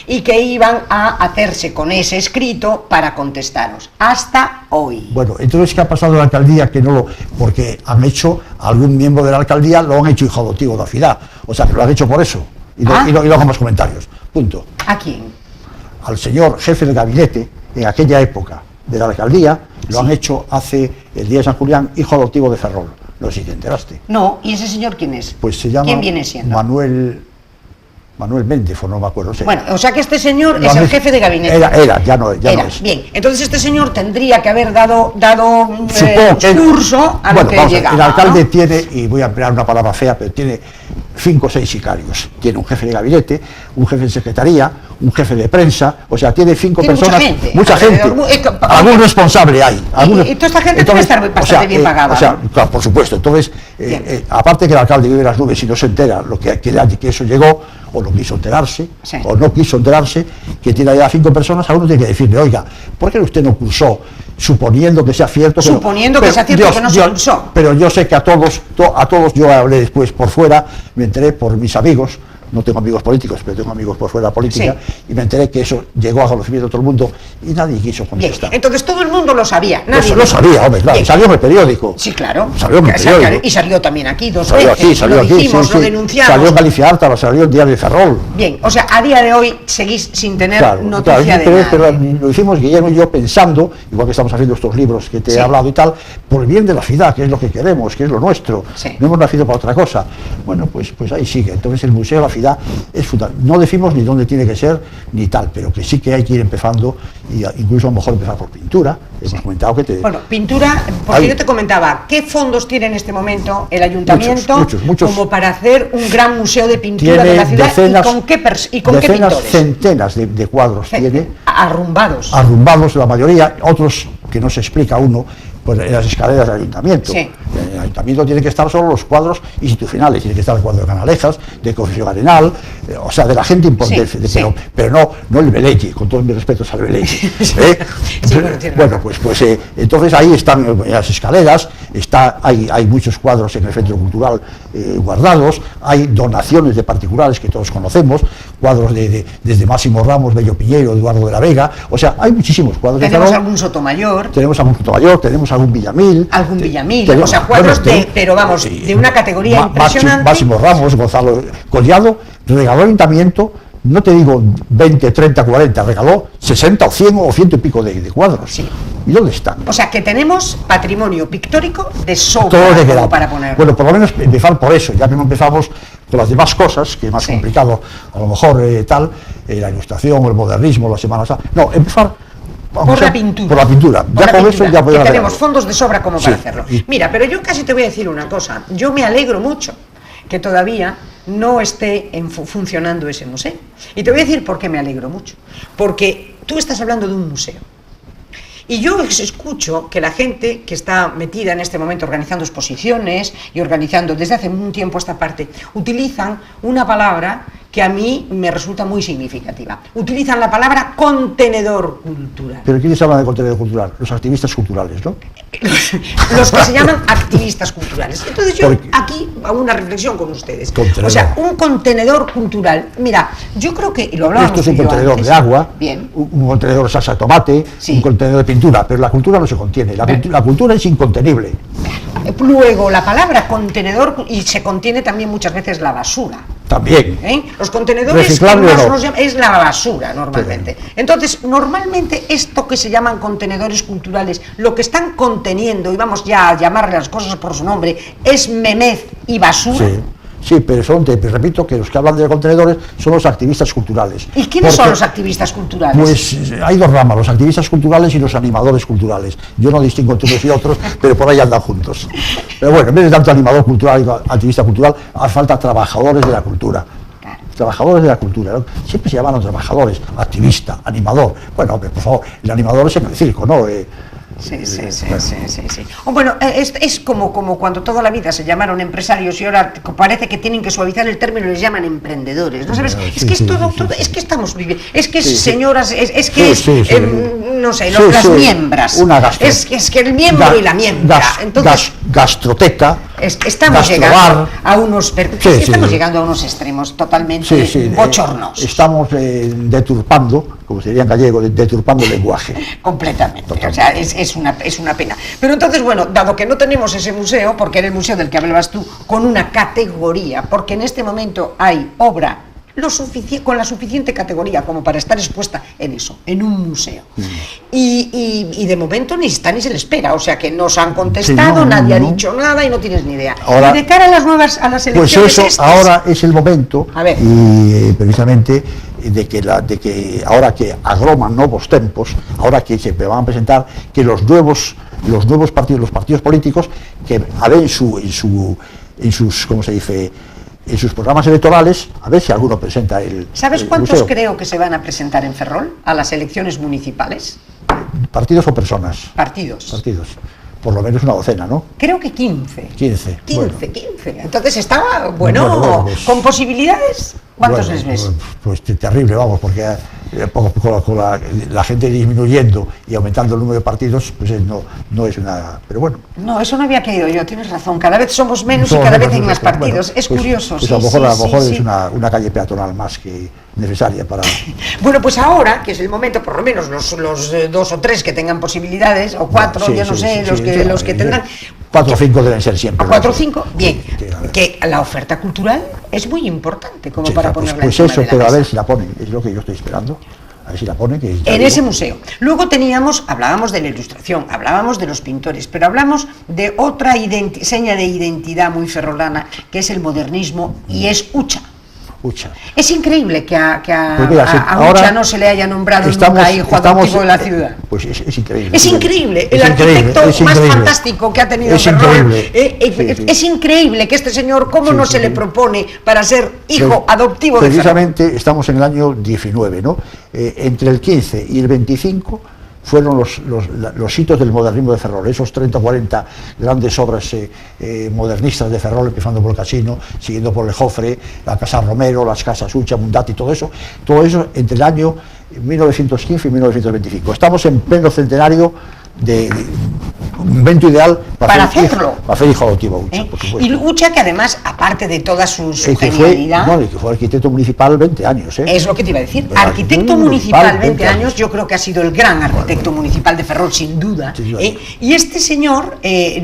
y que iban a hacerse con ese escrito para contestaros hasta hoy. Bueno, entonces ¿qué ha pasado en la alcaldía? Que no lo, porque han hecho, algún miembro de la alcaldía lo han hecho hijo adoptivo de la ciudad, o sea que lo han hecho por eso. Y no hago más comentarios, punto. ¿A quién? Al señor jefe de gabinete, en aquella época de la alcaldía, lo han hecho hace el día de San Julián, hijo adoptivo de Ferrol. No sé si te enteraste. No, ¿y ese señor quién es? Pues se llama... ¿Quién viene siendo? Manuel Méndez, o no me acuerdo. Bueno, o sea que este señor es el jefe de gabinete. Era, ya no es. Bien, entonces este señor tendría que haber dado curso a lo que llegaba. El alcalde tiene, y voy a emplear una palabra fea, pero tiene 5 o 6 sicarios. Tiene un jefe de gabinete, un jefe de secretaría, un jefe de prensa, o sea, tiene 5 personas. Mucha gente. Algún responsable hay. Y toda esta gente debe estar bastante bien pagada. O sea, claro, por supuesto. Entonces, aparte que el alcalde vive en las nubes y no se entera que eso llegó, o no quiso enterarse, o no quiso enterarse, que tiene allá 5 personas, a uno tiene que decirle, oiga, ¿por qué usted no cursó? Suponiendo que sea cierto. Que no se cursó. Pero yo sé que a todos yo hablé después por fuera, me enteré por mis amigos, no tengo amigos políticos, pero tengo amigos por fuera de la política, y me enteré que eso llegó a conocimiento de todo el mundo y nadie quiso contestar. Bien, entonces todo el mundo lo sabía. Nadie lo sabía, hombre, claro. Salió en el periódico. Sí, claro. Salió en el periódico. Y salió también aquí 2 veces. Lo dijimos, lo denunciamos. Salió en Galicia Alta, salió en Diario de Ferrol. Bien, o sea, a día de hoy seguís sin tener noticia de nada. Pero lo hicimos Guillermo y yo pensando, igual que estamos haciendo estos libros que te he hablado y tal, por el bien de la ciudad, que es lo que queremos, que es lo nuestro. No hemos nacido para otra cosa. Bueno, pues ahí sigue. Entonces el Museo de la Ciudad es fundamental. No decimos ni dónde tiene que ser ni tal, pero que sí que hay que ir empezando, y incluso a lo mejor empezar por pintura. Hemos comentado que Bueno, pintura, porque yo te comentaba, ¿qué fondos tiene en este momento el ayuntamiento muchos, como para hacer un gran museo de pintura de la ciudad? Decenas, ¿Y con qué pintores? Centenas de cuadros tiene. Arrumbados. Arrumbados la mayoría, otros que no se explica uno, pues en las escaleras del ayuntamiento. El ayuntamiento tiene que estar solo los cuadros institucionales, tiene que estar el cuadro de Canalejas, de Confesión Arenal, o sea, de la gente importante, pero no el Velelli, con todos mis respetos al Velelli. Bueno, pues entonces ahí están las escaleras, hay muchos cuadros en el Centro Cultural guardados, hay donaciones de particulares que todos conocemos, cuadros desde Máximo Ramos, Bello Piñeiro, Eduardo de la Vega, o sea, hay muchísimos cuadros. Tenemos algún Sotomayor. Tenemos algún Villamil. O sea, cuadros de una categoría impresionante. Máximo Ramos, Gonzalo Collado, regaló al ayuntamiento no te digo 20, 30, 40, regaló 60 o 100 o 100 y pico de cuadros. Sí. ¿Y dónde están? O sea, que tenemos patrimonio pictórico de sobra Todo de como para poner. Bueno, por lo menos empezar por eso, ya que no empezamos con las demás cosas, que es más complicado, a lo mejor la ilustración, el modernismo, la Semana Santa. No, empezar por la pintura. Por la pintura. Por ya la con pintura, eso ya podemos. que tenemos fondos de sobra como para hacerlo. Y mira, pero yo casi te voy a decir una cosa. Yo me alegro mucho que todavía no esté funcionando ese museo. Y te voy a decir por qué me alegro mucho. Porque tú estás hablando de un museo. Y yo escucho que la gente que está metida en este momento organizando exposiciones y organizando desde hace un tiempo esta parte, utilizan una palabra que a mí me resulta muy significativa. Utilizan la palabra contenedor cultural. ¿Pero quiénes hablan de contenedor cultural? Los activistas culturales, ¿no? Los que se llaman activistas culturales. Entonces yo aquí hago una reflexión con ustedes. O sea, un contenedor cultural. Mira, yo creo que, y lo hablábamos. Esto es un contenedor antes, de agua, bien, un contenedor de salsa de tomate, un contenedor de pintura, pero la cultura no se contiene. La cultura es incontenible. Luego, la palabra contenedor, y se contiene también muchas veces la basura. También. Los contenedores es la basura normalmente. Sí. Entonces, normalmente esto que se llaman contenedores culturales, lo que están conteniendo, y vamos ya a llamarle las cosas por su nombre, es memez y basura. Sí. Sí, pero repito que los que hablan de contenedores son los activistas culturales. ¿Y quiénes son los activistas culturales? Pues hay dos ramas, los activistas culturales y los animadores culturales. Yo no distingo entre unos y otros, pero por ahí andan juntos. Pero bueno, en vez de tanto animador cultural y activista cultural, hace falta trabajadores de la cultura. Claro. Trabajadores de la cultura, ¿no? Siempre se llaman los trabajadores, activista, animador. Bueno, hombre, por favor, el animador es en el circo, ¿no? Sí. Bueno, es como cuando toda la vida se llamaron empresarios y ahora parece que tienen que suavizar el término y les llaman emprendedores, ¿no sabes? Es que es todo, es que estamos viviendo, es que señoras, es que no sé, las miembras, es que el miembro y la miembra, entonces gastroteca. Estamos llegando a unos llegando a unos extremos totalmente bochornos. Estamos deturpando, como se diría en gallego, deturpando el lenguaje. Completamente. O sea, es una pena. Pero entonces, bueno, dado que no tenemos ese museo, porque era el museo del que hablabas tú, con una categoría, porque en este momento hay obra con la suficiente categoría como para estar expuesta en eso, en un museo. Y de momento ni está ni se le espera, o sea que nos han contestado, nadie ha dicho nada y no tienes ni idea. Ahora, y de cara a las elecciones. Pues eso, ahora es el momento, y precisamente de que ahora que agroman nuevos tempos, ahora que se van a presentar que los nuevos partidos, los partidos políticos, que a ver en sus, ¿cómo se dice?, en sus programas electorales, a ver si alguno presenta el. ¿Sabes cuántos creo que se van a presentar en Ferrol a las elecciones municipales? ¿Partidos o personas? Partidos. Por lo menos una docena, ¿no? Creo que 15. 15. 15. Entonces estaba, pues, con posibilidades. ¿Cuántos les ves? Pues terrible, vamos, porque con la gente disminuyendo y aumentando el número de partidos, pues no es una. Pero bueno. No, eso no había caído yo, tienes razón. Cada vez somos menos y cada vez hay más partidos. Es curioso. Pues a lo mejor es una calle peatonal más que necesaria para. Bueno, pues ahora, que es el momento, por lo menos los 2 o 3 que tengan posibilidades, o 4, yo no sé, los que tendrán. 4 o 5 deben ser siempre. 4 o 5, bien. Que la oferta cultural es muy importante como para ponerla pues eso, pero a ver si la ponen, es lo que yo estoy esperando. A ver si la ponen. En ese museo. Luego hablábamos de la ilustración, hablábamos de los pintores, pero hablamos de otra seña de identidad muy ferrolana, que es el modernismo, y es Ucha. Es increíble que a Ucha no se le haya nombrado nunca hijo adoptivo de la ciudad. Pues es increíble. Es increíble, el arquitecto más fantástico que ha tenido Ferrol. Es increíble que este señor, ¿cómo no se le propone para ser hijo adoptivo de Ferrol? Precisamente estamos en el año 19, ¿no? Entre el 15 y el 25 fueron los hitos del modernismo de Ferrol, esos 30 o 40 grandes obras modernistas de Ferrol, empezando por el Casino, siguiendo por el Jofre, la Casa Romero, las Casas Ucha, Mundati, todo eso entre el año 1915 y 1925. Estamos en pleno centenario de un evento ideal para hacerlo. Para hacer hijo adoptivo Ucha, por supuesto. Y Ucha, que además, aparte de toda su genialidad... que fue arquitecto municipal 20 años. Es lo que te iba a decir. Arquitecto municipal 20 años, yo creo que ha sido el gran arquitecto municipal de Ferrol, sin duda. Y este señor,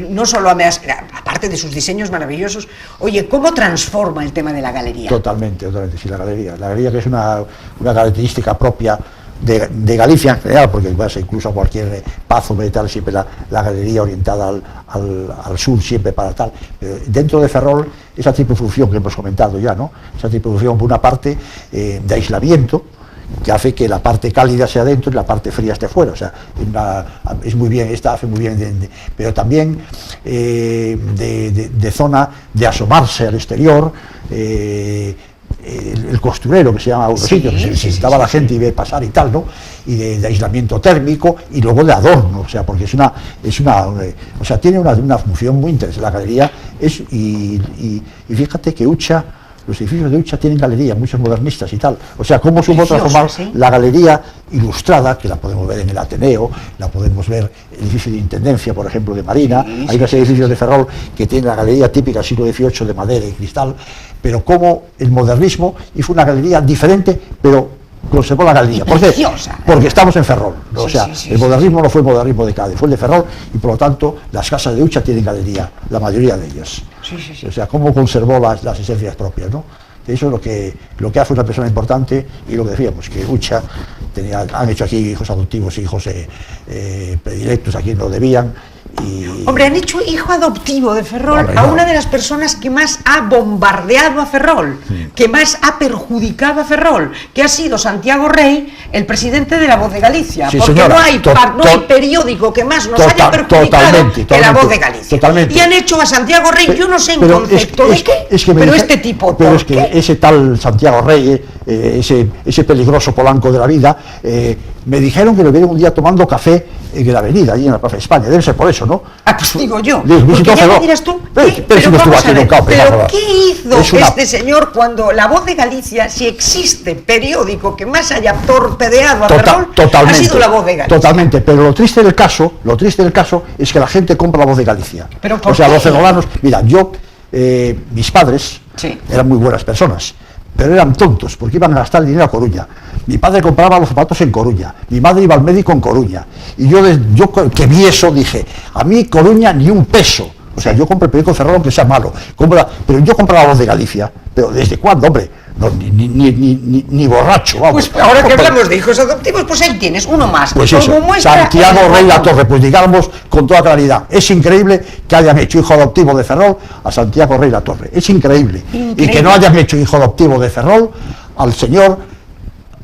no solo aparte aparte de sus diseños maravillosos, oye, ¿cómo transforma el tema de la galería? Totalmente, sí, la galería que es una característica propia de Galicia en general, porque vas incluso a cualquier pazo tal, siempre la galería orientada al sur, siempre para tal. Pero dentro de Ferrol, esa triple función que hemos comentado ya, ¿no? Esa triple función, por una parte, de aislamiento, que hace que la parte cálida sea dentro y la parte fría esté fuera. O sea, es muy bien, hace muy bien, pero también de zona de asomarse al exterior, el costurero, que se llama otro sitio, que se sentaba la gente y ve pasar y tal, ¿no? Y de aislamiento térmico y luego de adorno, o sea, porque o sea, tiene una función muy interesante. La galería y fíjate que Ucha, los edificios de Ucha tienen galería, muchos modernistas y tal. O sea, cómo supo transformar la galería ilustrada, que la podemos ver en el Ateneo, la podemos ver en el edificio de Intendencia, por ejemplo, de Marina. Hay unos edificios de Ferrol que tienen la galería típica del siglo XVIII de madera y cristal, pero como el modernismo hizo una galería diferente, pero conservó la galería. ¿Por qué? Porque estamos en Ferrol. O sea, el modernismo no fue el modernismo de Cádiz, fue el de Ferrol, y por lo tanto las casas de Ucha tienen galería, la mayoría de ellas. O sea, cómo conservó las esencias propias, ¿no? Eso es lo que hace una persona importante, y lo que decíamos, que Ucha han hecho aquí hijos adoptivos, hijos predilectos a quien lo debían. Hombre, han hecho hijo adoptivo de Ferrol a una de las personas que más ha bombardeado a Ferrol, que más ha perjudicado a Ferrol, que ha sido Santiago Rey, el presidente de La Voz de Galicia, porque señora, no hay periódico que más nos haya perjudicado que La Voz de Galicia. Y han hecho a Santiago Rey, yo no sé en concepto de qué, pero este tipo... Pero es que ese tal Santiago Rey, ese peligroso Polanco de la vida, me dijeron que lo vieron un día tomando café en la avenida, allí en la Plaza de España. Debe ser por eso, ¿no? Ah, pues digo yo. Porque ya me dirás tú, pero vamos a ver, ¿pero qué hizo este señor cuando La Voz de Galicia, si existe periódico que más haya torpedeado a Ferrol, ha sido La Voz de Galicia? Totalmente, pero lo triste del caso es que la gente compra La Voz de Galicia. ¿Pero por o sea, qué? Los ferrolanos, mira, mis padres eran muy buenas personas, pero eran tontos, porque iban a gastar el dinero a Coruña. Mi padre compraba los zapatos en Coruña, mi madre iba al médico en Coruña, y yo que vi eso dije, a mí Coruña ni un peso. O sea, yo compro el periódico Ferrol aunque sea malo, pero yo compraba La Voz de Galicia. ¿Pero desde cuándo, hombre? No, ni borracho, vamos. Pues ahora que hablamos de hijos adoptivos, pues ahí tienes uno más. Pues eso, Santiago Rey La Torre, pues digamos con toda claridad, es increíble que hayan hecho hijo adoptivo de Ferrol a Santiago Rey La Torre, es increíble. Y que no hayan hecho hijo adoptivo de Ferrol al señor,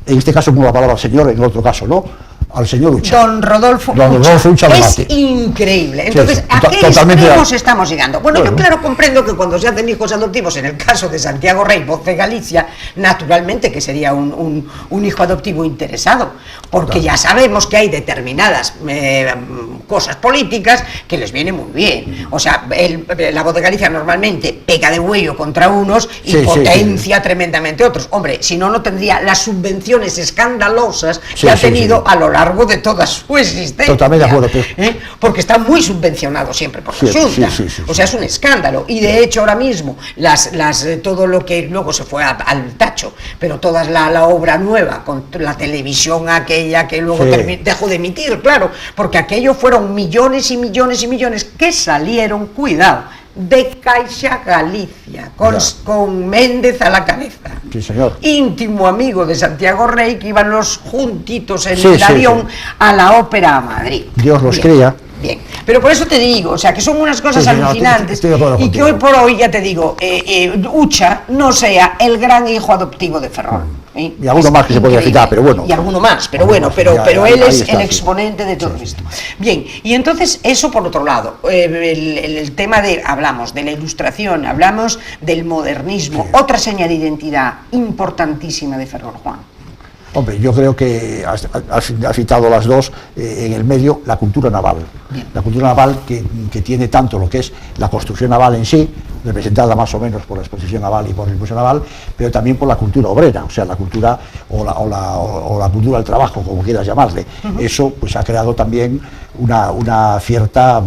en este caso como la palabra señor, en el otro caso no, al señor Ucha. Don Rodolfo Ucha. Es increíble. Entonces, ¿a qué extremos estamos llegando? Bueno, yo claro comprendo que cuando se hacen hijos adoptivos, en el caso de Santiago Rey, Voz de Galicia, naturalmente que sería un hijo adoptivo interesado, porque ya sabemos que hay determinadas cosas políticas que les viene muy bien. O sea, La Voz de Galicia normalmente pega de huello contra unos y potencia tremendamente otros. Hombre, si no, no tendría las subvenciones escandalosas que ha tenido a lo largo de toda su existencia. Totalmente de acuerdo. Porque está muy subvencionado siempre por la Xunta. O sea, es un escándalo. Y de hecho, ahora mismo, todo lo que luego se fue al tacho, pero toda la obra nueva, con la televisión aquella que luego dejó de emitir, claro, porque aquello fueron millones y millones y millones que salieron, cuidado, de Caixa Galicia, con Méndez a la cabeza. Sí, señor. Íntimo amigo de Santiago Rey, que iban los juntitos en el avión a la ópera a Madrid. Dios los cría. Bien, pero por eso te digo, o sea, que son unas cosas alucinantes y que hoy por hoy, ya te digo, Ucha no sea el gran hijo adoptivo de Ferrol. Y alguno más que se podría citar, pero bueno. Y alguno más, pero bueno, pero él es el exponente de todo esto. Bien, y entonces eso por otro lado, el tema hablamos de la ilustración, hablamos del modernismo, otra seña de identidad importantísima de Ferrol, Juan. Hombre, yo creo que has citado las dos, en el medio la cultura naval. Bien. La cultura naval que tiene tanto lo que es la construcción naval en sí, representada más o menos por la exposición naval y por el Museo Naval, pero también por la cultura obrera, o sea, la cultura o la cultura del trabajo, como quieras llamarle. Eso pues ha creado también una cierta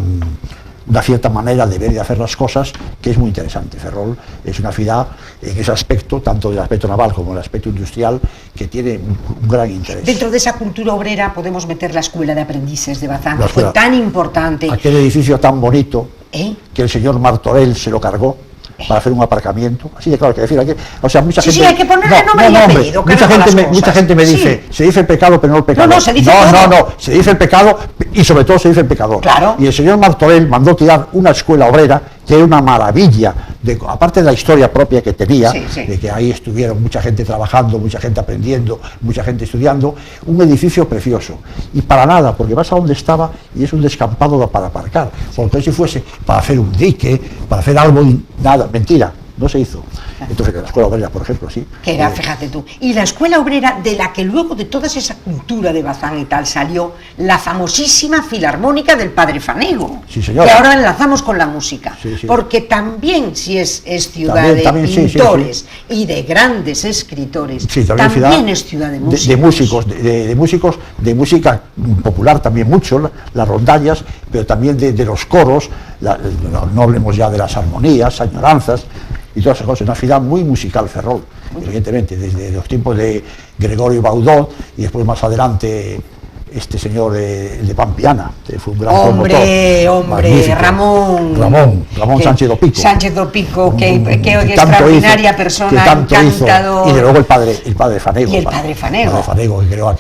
manera de ver y de hacer las cosas que es muy interesante. Ferrol es una ciudad en ese aspecto, tanto del aspecto naval como del aspecto industrial, que tiene un gran interés. Dentro de esa cultura obrera podemos meter la Escuela de Aprendices de Bazán, que fue tan importante. Aquel edificio tan bonito, que el señor Martorell se lo cargó para hacer un aparcamiento, así de claro que decir, o sea, mucha gente... Sí, hay que ponerle nombre y apellido, mucha gente me dice, se dice el pecado pero no el pecador. No, se dice todo. No, se dice el pecado y sobre todo se dice el pecador. Claro. Y el señor Martorell mandó tirar una escuela obrera que era una maravilla, aparte de la historia propia que tenía, de que ahí estuvieron mucha gente trabajando, mucha gente aprendiendo, mucha gente estudiando, un edificio precioso. Y para nada, porque vas a donde estaba y es un descampado para aparcar, porque si fuese para hacer un dique, para hacer algo, nada, mentira. No se hizo. Entonces, la escuela obrera, por ejemplo, sí. Que era, fíjate tú, y la escuela obrera de la que luego de toda esa cultura de Bazán y tal salió la famosísima filarmónica del Padre Fanego, sí, señora, que ahora enlazamos con la música, porque también si es ciudad de pintores y de grandes escritores, también es ciudad de músicos. De músicos, de música popular también mucho, las rondallas, pero también de los coros, no hablemos ya de las armonías, añoranzas, y todas esas cosas. Una ciudad muy musical, Ferrol, evidentemente, desde los tiempos de Gregorio Baudot y después más adelante este señor de Pampiana, que fue un gran hombre, Ramón Sánchez Dopico. Sánchez Dopico, que extraordinaria persona, encantador. Y de luego el padre Fanego. Y el padre Fanego. El padre Fanego, que creó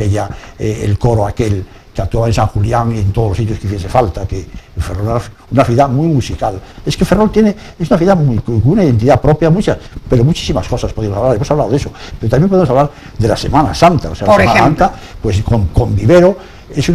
el coro aquel que actuaba en San Julián y en todos los sitios que hiciese falta, que Ferrol es una ciudad muy musical. Es que Ferrol es una ciudad con una identidad propia, pero muchísimas cosas podemos hablar, hemos hablado de eso, pero también podemos hablar de la Semana Santa, o sea, la Semana Santa, pues con vivero,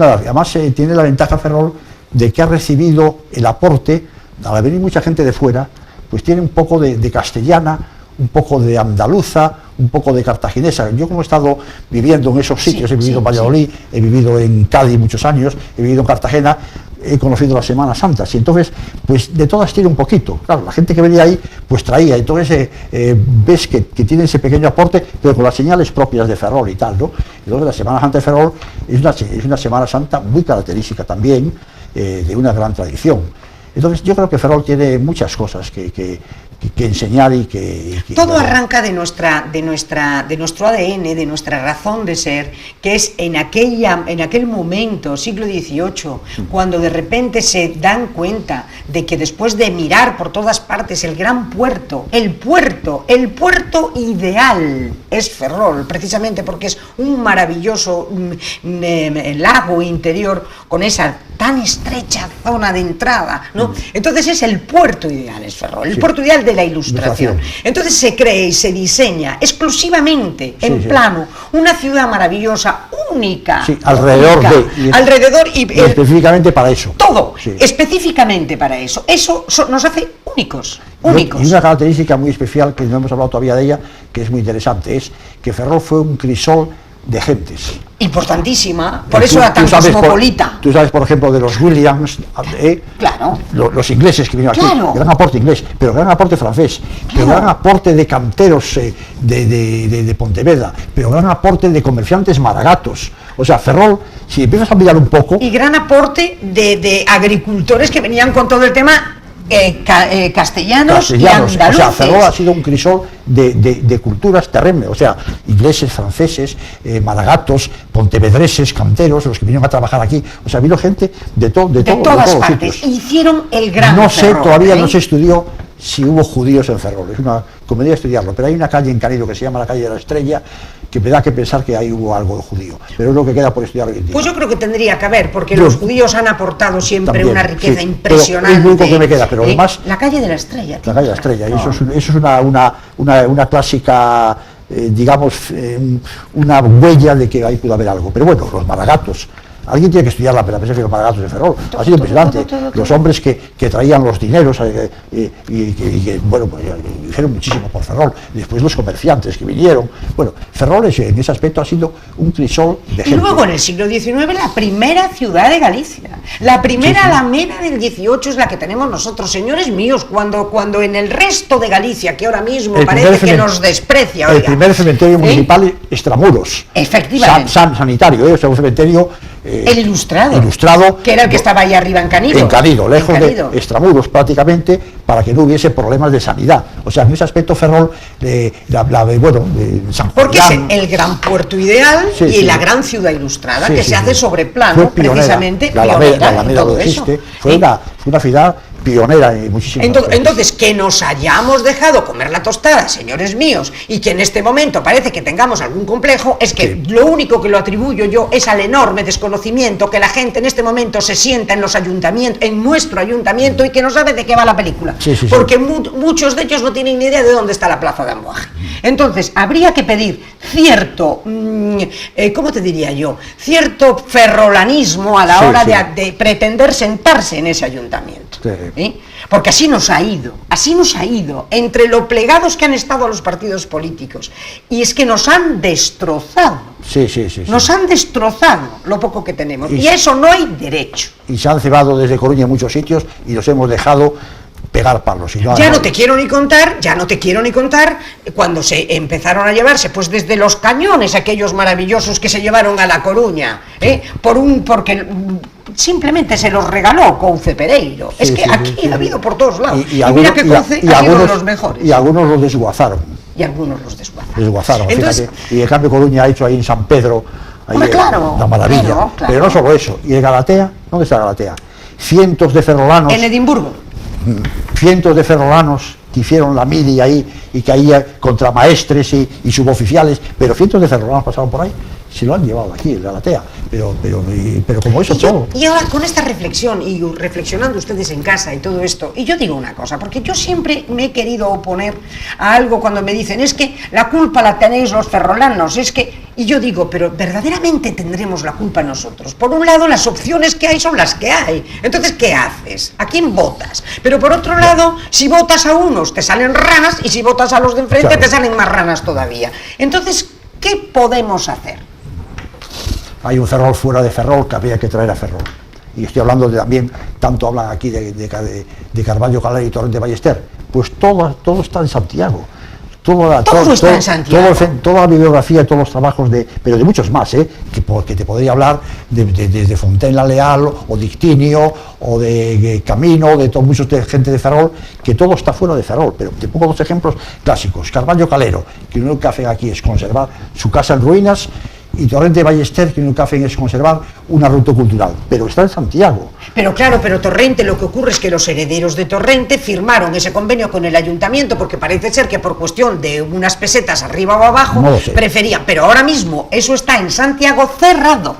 además tiene la ventaja Ferrol de que ha recibido el aporte, al venir mucha gente de fuera, pues tiene un poco de castellana, un poco de andaluza, un poco de cartaginesa. Yo como he estado viviendo en esos sitios, he vivido en Valladolid, he vivido en Cádiz muchos años, he vivido en Cartagena, he conocido las Semanas Santas, y entonces, pues de todas tiene un poquito. Claro, la gente que venía ahí, pues traía, entonces ves que tiene ese pequeño aporte, pero con las señales propias de Ferrol y tal, ¿no? Entonces la Semana Santa de Ferrol es una Semana Santa muy característica también, de una gran tradición. Entonces yo creo que Ferrol tiene muchas cosas que enseñar y que todo arranca de nuestro ADN, de nuestra razón de ser, que es en aquel momento, siglo XVIII, cuando de repente se dan cuenta de que después de mirar por todas partes el gran puerto, el puerto ideal es Ferrol, precisamente porque es un maravilloso lago interior con esa tan estrecha zona de entrada, ¿no? Entonces es el puerto ideal, es Ferrol, el puerto ideal de la ilustración. Entonces se cree y se diseña exclusivamente en plano una ciudad maravillosa, única, alrededor y específicamente para eso. Todo, específicamente para eso. Eso nos hace únicos. Y una característica muy especial, que no hemos hablado todavía de ella, que es muy interesante, es que Ferrol fue un crisol de gentes. Importantísima, por eso era tan cosmopolita. Tú sabes, por ejemplo, de los Williams, claro, los ingleses que vinieron aquí, gran aporte inglés, pero gran aporte francés, pero gran aporte de canteros de Pontevedra, pero gran aporte de comerciantes maragatos. O sea, Ferrol, si empiezas a mirar un poco... Y gran aporte de agricultores que venían con todo el tema... castellanos y andaluces. O sea, Ferrol ha sido un crisol de culturas terrestres, o sea, ingleses, franceses, maragatos, pontevedreses, canteros, los que vinieron a trabajar aquí, o sea, vino gente de todas partes. Sitios. Hicieron el gran No Ferrol, sé, todavía no se estudió si hubo judíos en Ferrol, es una comedia estudiarlo, pero hay una calle en Canido que se llama la calle de la Estrella, que me da que pensar que ahí hubo algo de judío, pero es lo que queda por estudiar hoy en día. Pues yo creo que tendría que haber, porque los judíos han aportado siempre también, una riqueza impresionante. Es lo único que me queda, pero además... La calle de la Estrella. La calle de la Estrella, y eso es una clásica, digamos, una huella de que ahí pudo haber algo. Pero bueno, los maragatos. Alguien tiene que estudiar la presencia de los maragatos de Ferrol. Ha sido impresionante. Los hombres que traían los dineros y bueno, pues, hicieron muchísimo por Ferrol. Y después los comerciantes que vinieron. Bueno, Ferrol en ese aspecto ha sido un crisol de gente. Y luego en el siglo XIX la primera ciudad de Galicia. La primera Alameda del XVIII es la que tenemos nosotros, señores míos, cuando en el resto de Galicia, que ahora mismo parece que nos desprecia. El primer cementerio municipal extramuros. Efectivamente. Sanitario, o sea, un cementerio... el ilustrado, que era el que estaba ahí arriba en Canido. En Canido, lejos de extramuros prácticamente, para que no hubiese problemas de sanidad. O sea, en ese aspecto Ferrol, San Julián... Porque es el gran puerto ideal y la gran ciudad ilustrada, que se hace sobre plano, precisamente. La Alameda lo existe. Fue una ciudad pionera en muchísimos aspectos. Entonces, que nos hayamos dejado comer la tostada, señores míos, y que en este momento parece que tengamos algún complejo, es que lo único que lo atribuyo yo es al enorme desconocimiento que la gente en este momento se sienta en los ayuntamientos, en nuestro ayuntamiento, y que no sabe de qué va la película, porque muchos de ellos no tienen ni idea de dónde está la plaza de Amboaje. Entonces, habría que pedir cierto, ¿cómo te diría yo? Cierto ferrolanismo a la hora de pretender sentarse en ese ayuntamiento. Porque así nos ha ido, entre lo plegados que han estado los partidos políticos, y es que nos han destrozado, nos han destrozado lo poco que tenemos, y a eso no hay derecho. Y se han cebado desde Coruña en muchos sitios, y los hemos dejado pegar palos. No te quiero ni contar cuando se empezaron a llevarse, pues desde los cañones aquellos maravillosos que se llevaron a La Coruña, porque simplemente se los regaló Couce Pereiro. Es que aquí ha habido por todos lados. Y mira que Couce ha sido de los mejores. Y algunos los desguazaron. Desguazaron. Entonces, fíjate. Y en cambio Coruña ha hecho ahí en San Pedro una maravilla. Claro. Pero no solo eso. Y en Galatea, ¿dónde está Galatea? Cientos de ferrolanos. En Edimburgo. Cientos de ferrolanos que hicieron la mili ahí y que ahí contra maestres y suboficiales, pero cientos de ferrolanos pasaron por ahí, se lo han llevado aquí, en Galatea, pero como eso todo. Y ahora con esta reflexión, y reflexionando ustedes en casa y todo esto, y yo digo una cosa, porque yo siempre me he querido oponer a algo cuando me dicen, es que la culpa la tenéis los ferrolanos, y yo digo, pero verdaderamente tendremos la culpa nosotros. Por un lado, las opciones que hay son las que hay, entonces, ¿qué haces? ¿A quién votas? Pero por otro lado, si votas a unos te salen ranas, y si votas a los de enfrente te salen más ranas todavía. Entonces, ¿qué podemos hacer? Hay un Ferrol fuera de Ferrol que habría que traer a Ferrol. Y estoy hablando también, tanto hablan aquí de Carballo Calero y Torrente Ballester, pues todo está en Santiago. Todo está en Santiago. Toda la bibliografía y todos los trabajos, pero de muchos más, que te podría hablar de Fontaine Leal, o de Ictinio, o de Camino, de mucha gente de Ferrol, que todo está fuera de Ferrol. Pero te pongo dos ejemplos clásicos. Carballo Calero, que lo único que hace aquí es conservar su casa en ruinas, y Torrente Ballester, que lo único que hacen es conservar una ruta cultural, pero está en Santiago. Pero claro, Torrente, lo que ocurre es que los herederos de Torrente firmaron ese convenio con el ayuntamiento, porque parece ser que por cuestión de unas pesetas arriba o abajo, preferían, pero ahora mismo eso está en Santiago cerrado.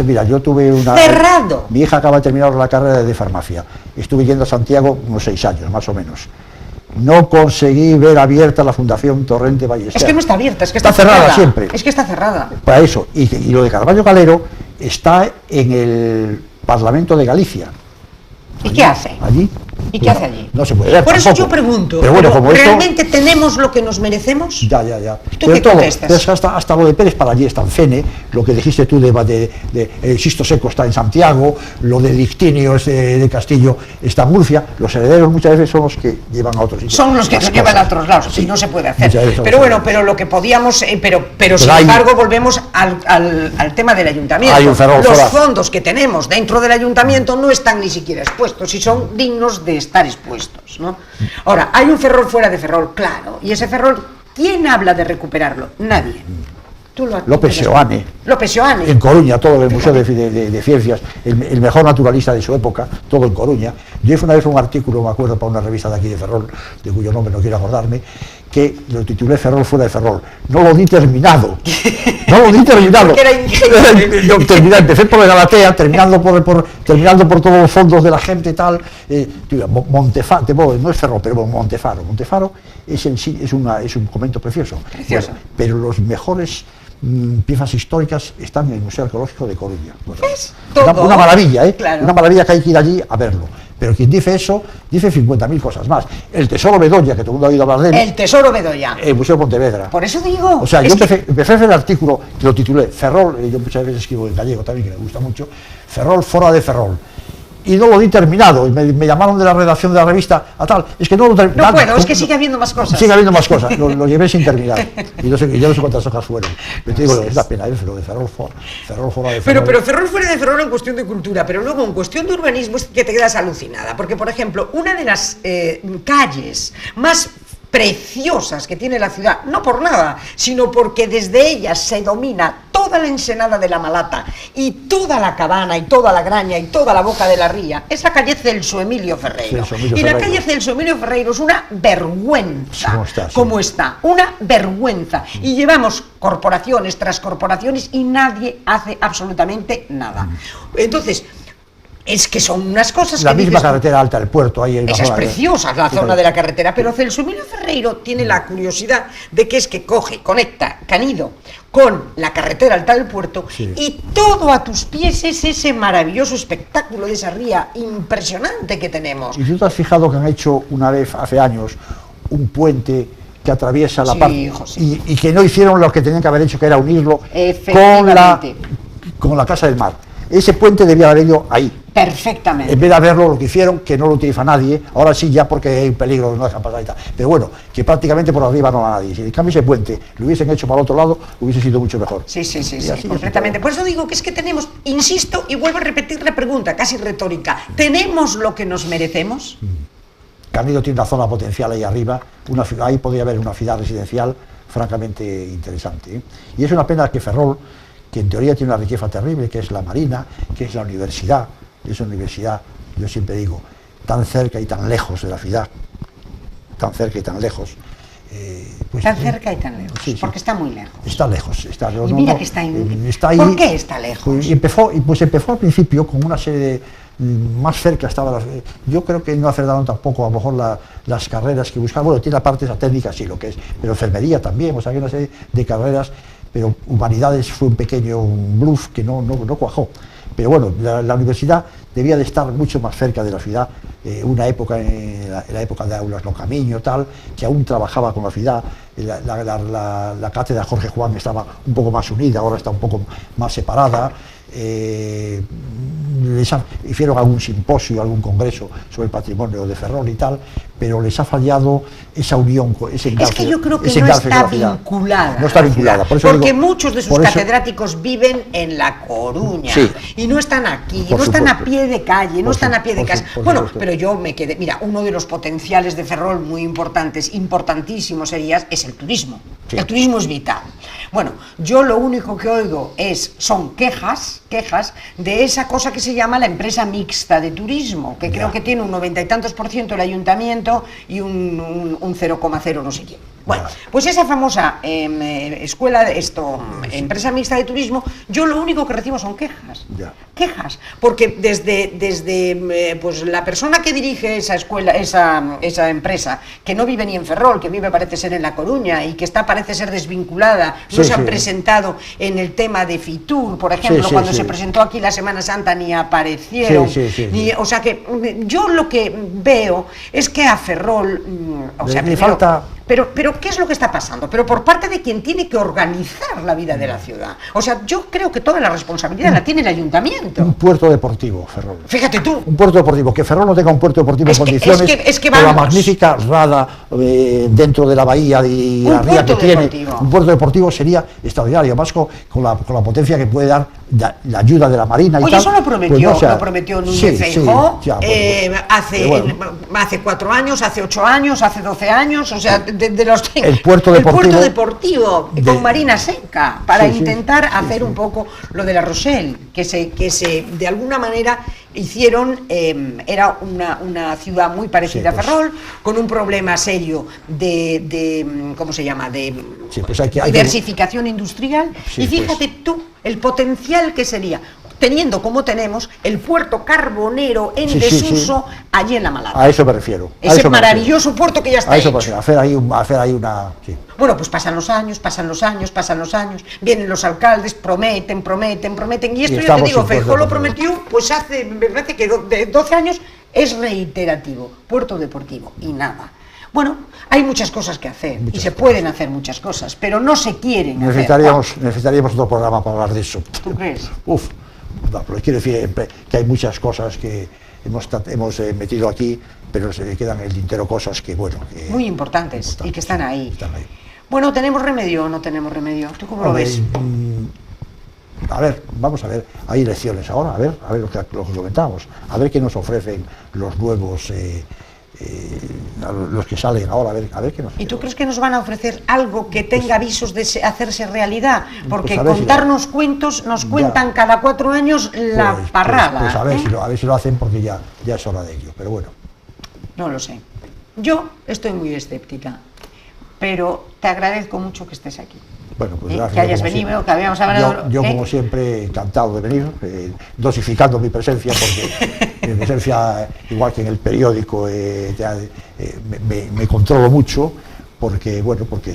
Mira, yo tuve cerrado. Mi hija acaba de terminar la carrera de farmacia, estuve yendo a Santiago unos 6 años, más o menos. No conseguí ver abierta la Fundación Torrente Ballester. Es que no está abierta, es que está cerrada siempre. Es que está cerrada. Para eso, y lo de Carballo Calero está en el Parlamento de Galicia. ¿Y qué hace? Allí. ¿Y qué hace allí? No se puede ver. Por eso yo pregunto, pero bueno, como ¿realmente tenemos lo que nos merecemos? Ya. ¿Tú qué contestas? Hasta lo de Pérez para allí está en Fene, lo que dijiste tú de Sisto Seco está en Santiago, lo de Dictinio de Castillo está en Murcia. Los herederos muchas veces son los que llevan a otros sitios. Son los que se llevan a otros lados, y no se puede hacer. Pero bueno, pero lo que podíamos, pero sin embargo volvemos al tema del ayuntamiento. Los fondos que tenemos dentro del ayuntamiento no están ni siquiera expuestos y son dignos de estar expuestos, ¿no? Ahora, hay un Ferrol fuera de Ferrol, claro, y ese Ferrol, ¿quién habla de recuperarlo? Nadie. López Seoane. En Coruña, todo el Museo de Ciencias, el mejor naturalista de su época, todo en Coruña. Yo hice una vez un artículo, me acuerdo, para una revista de aquí de Ferrol, de cuyo nombre no quiero acordarme, que lo titulé Ferrol fuera de Ferrol. No lo di terminado. Porque era increíble. Empecé por Galatea, terminando por todos los fondos de la gente y tal. Montefaro, no es Ferrol, pero Montefaro. Montefaro es un convento precioso. Precioso. Pero los mejores piezas históricas están en el Museo Arqueológico de Coruña. Una maravilla, Claro. Una maravilla que hay que ir allí a verlo. Pero quien dice eso, dice 50.000 cosas más. El Tesoro Bedoya, que todo el mundo ha oído hablar de él. El Tesoro Bedoya. El Museo de Pontevedra. Por eso digo. O sea, yo empecé a hacer el artículo, que lo titulé Ferrol, yo muchas veces escribo en gallego también, que me gusta mucho, Ferrol fora de Ferrol. Y no lo di terminado, y me llamaron de la redacción de la revista a tal, es que no lo terminé. No puedo, es que sigue habiendo más cosas. Sigue habiendo más cosas, lo llevé sin terminar. Y yo no sé cuántas hojas fueron. Pero te digo, es la pena, lo de Ferrol fuera de Ferrol. Pero Ferrol fuera de Ferrol en cuestión de cultura, pero luego en cuestión de urbanismo es que te quedas alucinada. Porque, por ejemplo, una de las calles más preciosas que tiene la ciudad, no por nada, sino porque desde ellas se domina toda la ensenada de la Malata y toda la Cabana y toda la Graña y toda la Boca de la Ría, es la calle Celso Emilio Ferreiro. Y la calle Celso Emilio Ferreiro es una vergüenza, como está, una vergüenza. Y llevamos corporaciones tras corporaciones y nadie hace absolutamente nada. Entonces, es que son unas cosas la que misma carretera alta del puerto, ahí hay una esa es zona preciosa, la zona de la carretera, pero Celso Emilio Ferreiro tiene la curiosidad de que es que conecta Canido con la carretera alta del puerto, y todo a tus pies es ese maravilloso espectáculo de esa ría impresionante que tenemos. ¿Y tú te has fijado que han hecho una vez, hace años, un puente que atraviesa la parte, hijo, y que no hicieron lo que tenían que haber hecho, que era unirlo con la Casa del Mar? Ese puente debía haber ido ahí. Perfectamente. En vez de haberlo, lo que hicieron, que no lo utiliza nadie, ahora sí ya porque hay un peligro, no dejan pasar y tal. Pero bueno, que prácticamente por arriba no va nadie. Si en cambio ese puente lo hubiesen hecho para el otro lado, hubiese sido mucho mejor. Sí, completamente. Por eso digo que es que tenemos, insisto, y vuelvo a repetir la pregunta, casi retórica, ¿tenemos lo que nos merecemos? Canido tiene una zona potencial ahí arriba, ahí podría haber una ciudad residencial francamente interesante, ¿eh? Y es una pena que Ferrol, que en teoría tiene una riqueza terrible, que es la Marina, que es la universidad, esa universidad, yo siempre digo, tan cerca y tan lejos de la ciudad, tan cerca y tan lejos. Pues, tan cerca y tan lejos, porque está muy lejos. Está lejos. Y mira que está ahí. ¿Por qué está lejos? Pues empezó al principio con una serie de... Más cerca estaba... Yo creo que no acertaron tampoco, a lo mejor las carreras que buscaban. Bueno, tiene la parte esa técnica, sí, lo que es, pero enfermería también, o sea, hay una serie de carreras, pero humanidades fue un pequeño bluff que no cuajó. Pero bueno, la universidad debía de estar mucho más cerca de la ciudad, una época, en la época de Aulas No Camino, tal, que aún trabajaba con la ciudad, la cátedra Jorge Juan estaba un poco más unida, ahora está un poco más separada. Hicieron algún simposio, algún congreso sobre el patrimonio de Ferrol y tal, pero les ha fallado esa unión, ese engarce. Es que yo creo que no está vinculada. No está vinculada, por eso porque digo, muchos de sus catedráticos viven en La Coruña, y no están aquí, no están a pie de calle, no están a pie de casa. Bueno, pero yo me quedé, mira, uno de los potenciales de Ferrol muy importantes, importantísimos es el turismo. El turismo es vital. Bueno, yo lo único que oigo son quejas de esa cosa que se llama la empresa mixta de turismo, que creo que tiene un 90 y tantos % el ayuntamiento y un 0,0 no sé quién. Bueno, pues esa famosa empresa mixta de turismo, yo lo único que recibo son quejas. Quejas, porque desde pues la persona que dirige esa escuela, esa empresa, que no vive ni en Ferrol, que vive parece ser en La Coruña y que está parece ser desvinculada, no se han presentado en el tema de Fitur, por ejemplo, cuando se presentó aquí la Semana Santa ni aparecieron, o sea que yo lo que veo es que a Ferrol, falta... Pero ¿qué es lo que está pasando? Pero por parte de quien tiene que organizar la vida de la ciudad. O sea, yo creo que toda la responsabilidad la tiene el ayuntamiento. Un puerto deportivo, Ferrol. Fíjate tú. Un puerto deportivo. Que Ferrol no tenga un puerto deportivo en condiciones, con la magnífica rada dentro de la bahía y la ría que tiene. Un puerto deportivo sería extraordinario, más con la potencia que puede dar la ayuda de la Marina y tal. Eso lo prometió, lo prometió Núñez Feijóo hace 4 años, hace 8 años, hace 12 años, o sea... El puerto deportivo con Marina Seca para intentar hacer un poco lo de La Rochelle, que se de alguna manera hicieron, era una ciudad muy parecida a Ferrol, con un problema serio de ¿cómo se llama?, de diversificación industrial, y fíjate tú el potencial que sería, teniendo como tenemos el puerto carbonero en desuso allí en la Malata. A eso me refiero. Ese maravilloso puerto que ya está hecho. Hacer ahí una... Sí. Bueno, pues pasan los años, vienen los alcaldes, prometen, y esto ya te digo, Feijóo lo prometió, pues me parece que de 12 años es reiterativo, puerto deportivo, y nada. Bueno, hay muchas cosas que hacer, y se pueden hacer muchas cosas, pero no se quieren hacer. Necesitaríamos otro programa para hablar de eso. ¿Tú crees? No, pero quiero decir que hay muchas cosas que hemos metido aquí, pero se quedan en el tintero cosas que, bueno... muy importantes y que están ahí. Bueno, ¿tenemos remedio o no tenemos remedio? ¿Tú cómo lo ves? A ver, vamos a ver, hay elecciones ahora, a ver lo que comentábamos, a ver qué nos ofrecen los nuevos a los que salen ahora, a ver qué nos... ¿Y tú crees que nos van a ofrecer algo que tenga visos de hacerse realidad? Porque pues a ver contarnos cuentos, nos cuentan cada 4 años la parrada. Pues a ver si lo hacen, porque ya es hora de ello, pero bueno. No lo sé. Yo estoy muy escéptica, pero te agradezco mucho que estés aquí. Bueno, pues gracias. Que hayas venido, que habíamos hablado... Yo como siempre, encantado de venir, dosificando mi presencia, porque mi presencia, igual que en el periódico, me controlo mucho, porque, bueno, porque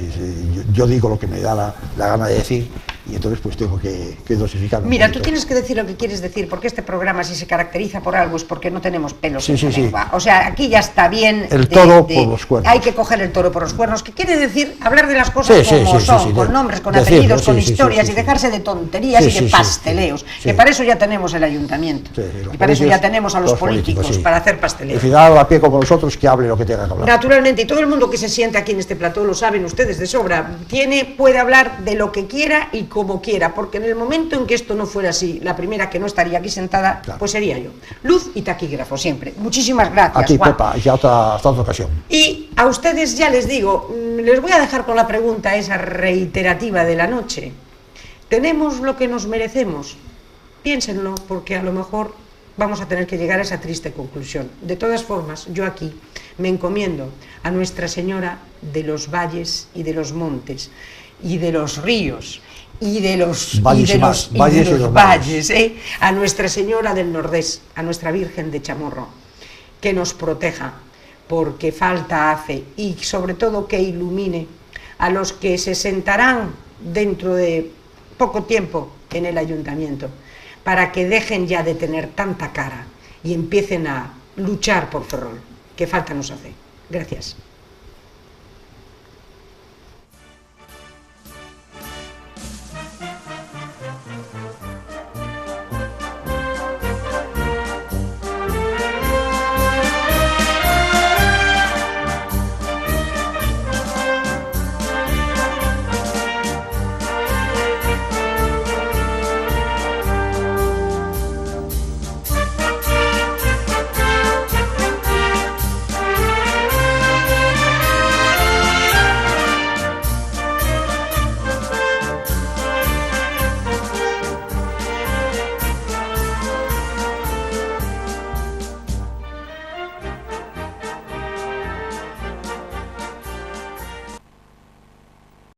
yo digo lo que me da la gana de decir, y entonces pues tengo que dosificar. Mira, tú tienes que decir lo que quieres decir, porque este programa, si se caracteriza por algo, es porque no tenemos pelos en la lengua. O sea, aquí ya está bien... El toro por los cuernos. Hay que coger el toro por los cuernos, que quiere decir hablar de las cosas como son, con nombres, con apellidos, con historias, y dejarse de tonterías y de pasteleos. Que para eso ya tenemos el ayuntamiento. Y para eso ya tenemos a los políticos, para hacer pasteleos. El ciudadano a pie como nosotros, que hable lo que tenga que hablar. Naturalmente, y todo el mundo que se siente aquí en este plató, lo saben ustedes de sobra, puede hablar de lo que quiera y como quiera, porque en el momento en que esto no fuera así, la primera que no estaría aquí sentada, claro, pues sería yo. Luz y taquígrafo, siempre. Muchísimas gracias, a ti, Juan. Pepa, y hasta otra ocasión. Y a ustedes ya les digo, les voy a dejar con la pregunta esa reiterativa de la noche. ¿Tenemos lo que nos merecemos? Piénsenlo, porque a lo mejor vamos a tener que llegar a esa triste conclusión. De todas formas, yo aquí me encomiendo a Nuestra Señora de los valles y de los montes y de los ríos y de los valles, a Nuestra Señora del Nordés, a nuestra Virgen de Chamorro, que nos proteja, porque falta hace, y sobre todo que ilumine a los que se sentarán dentro de poco tiempo en el ayuntamiento, para que dejen ya de tener tanta cara y empiecen a luchar por Ferrol, que falta nos hace. Gracias.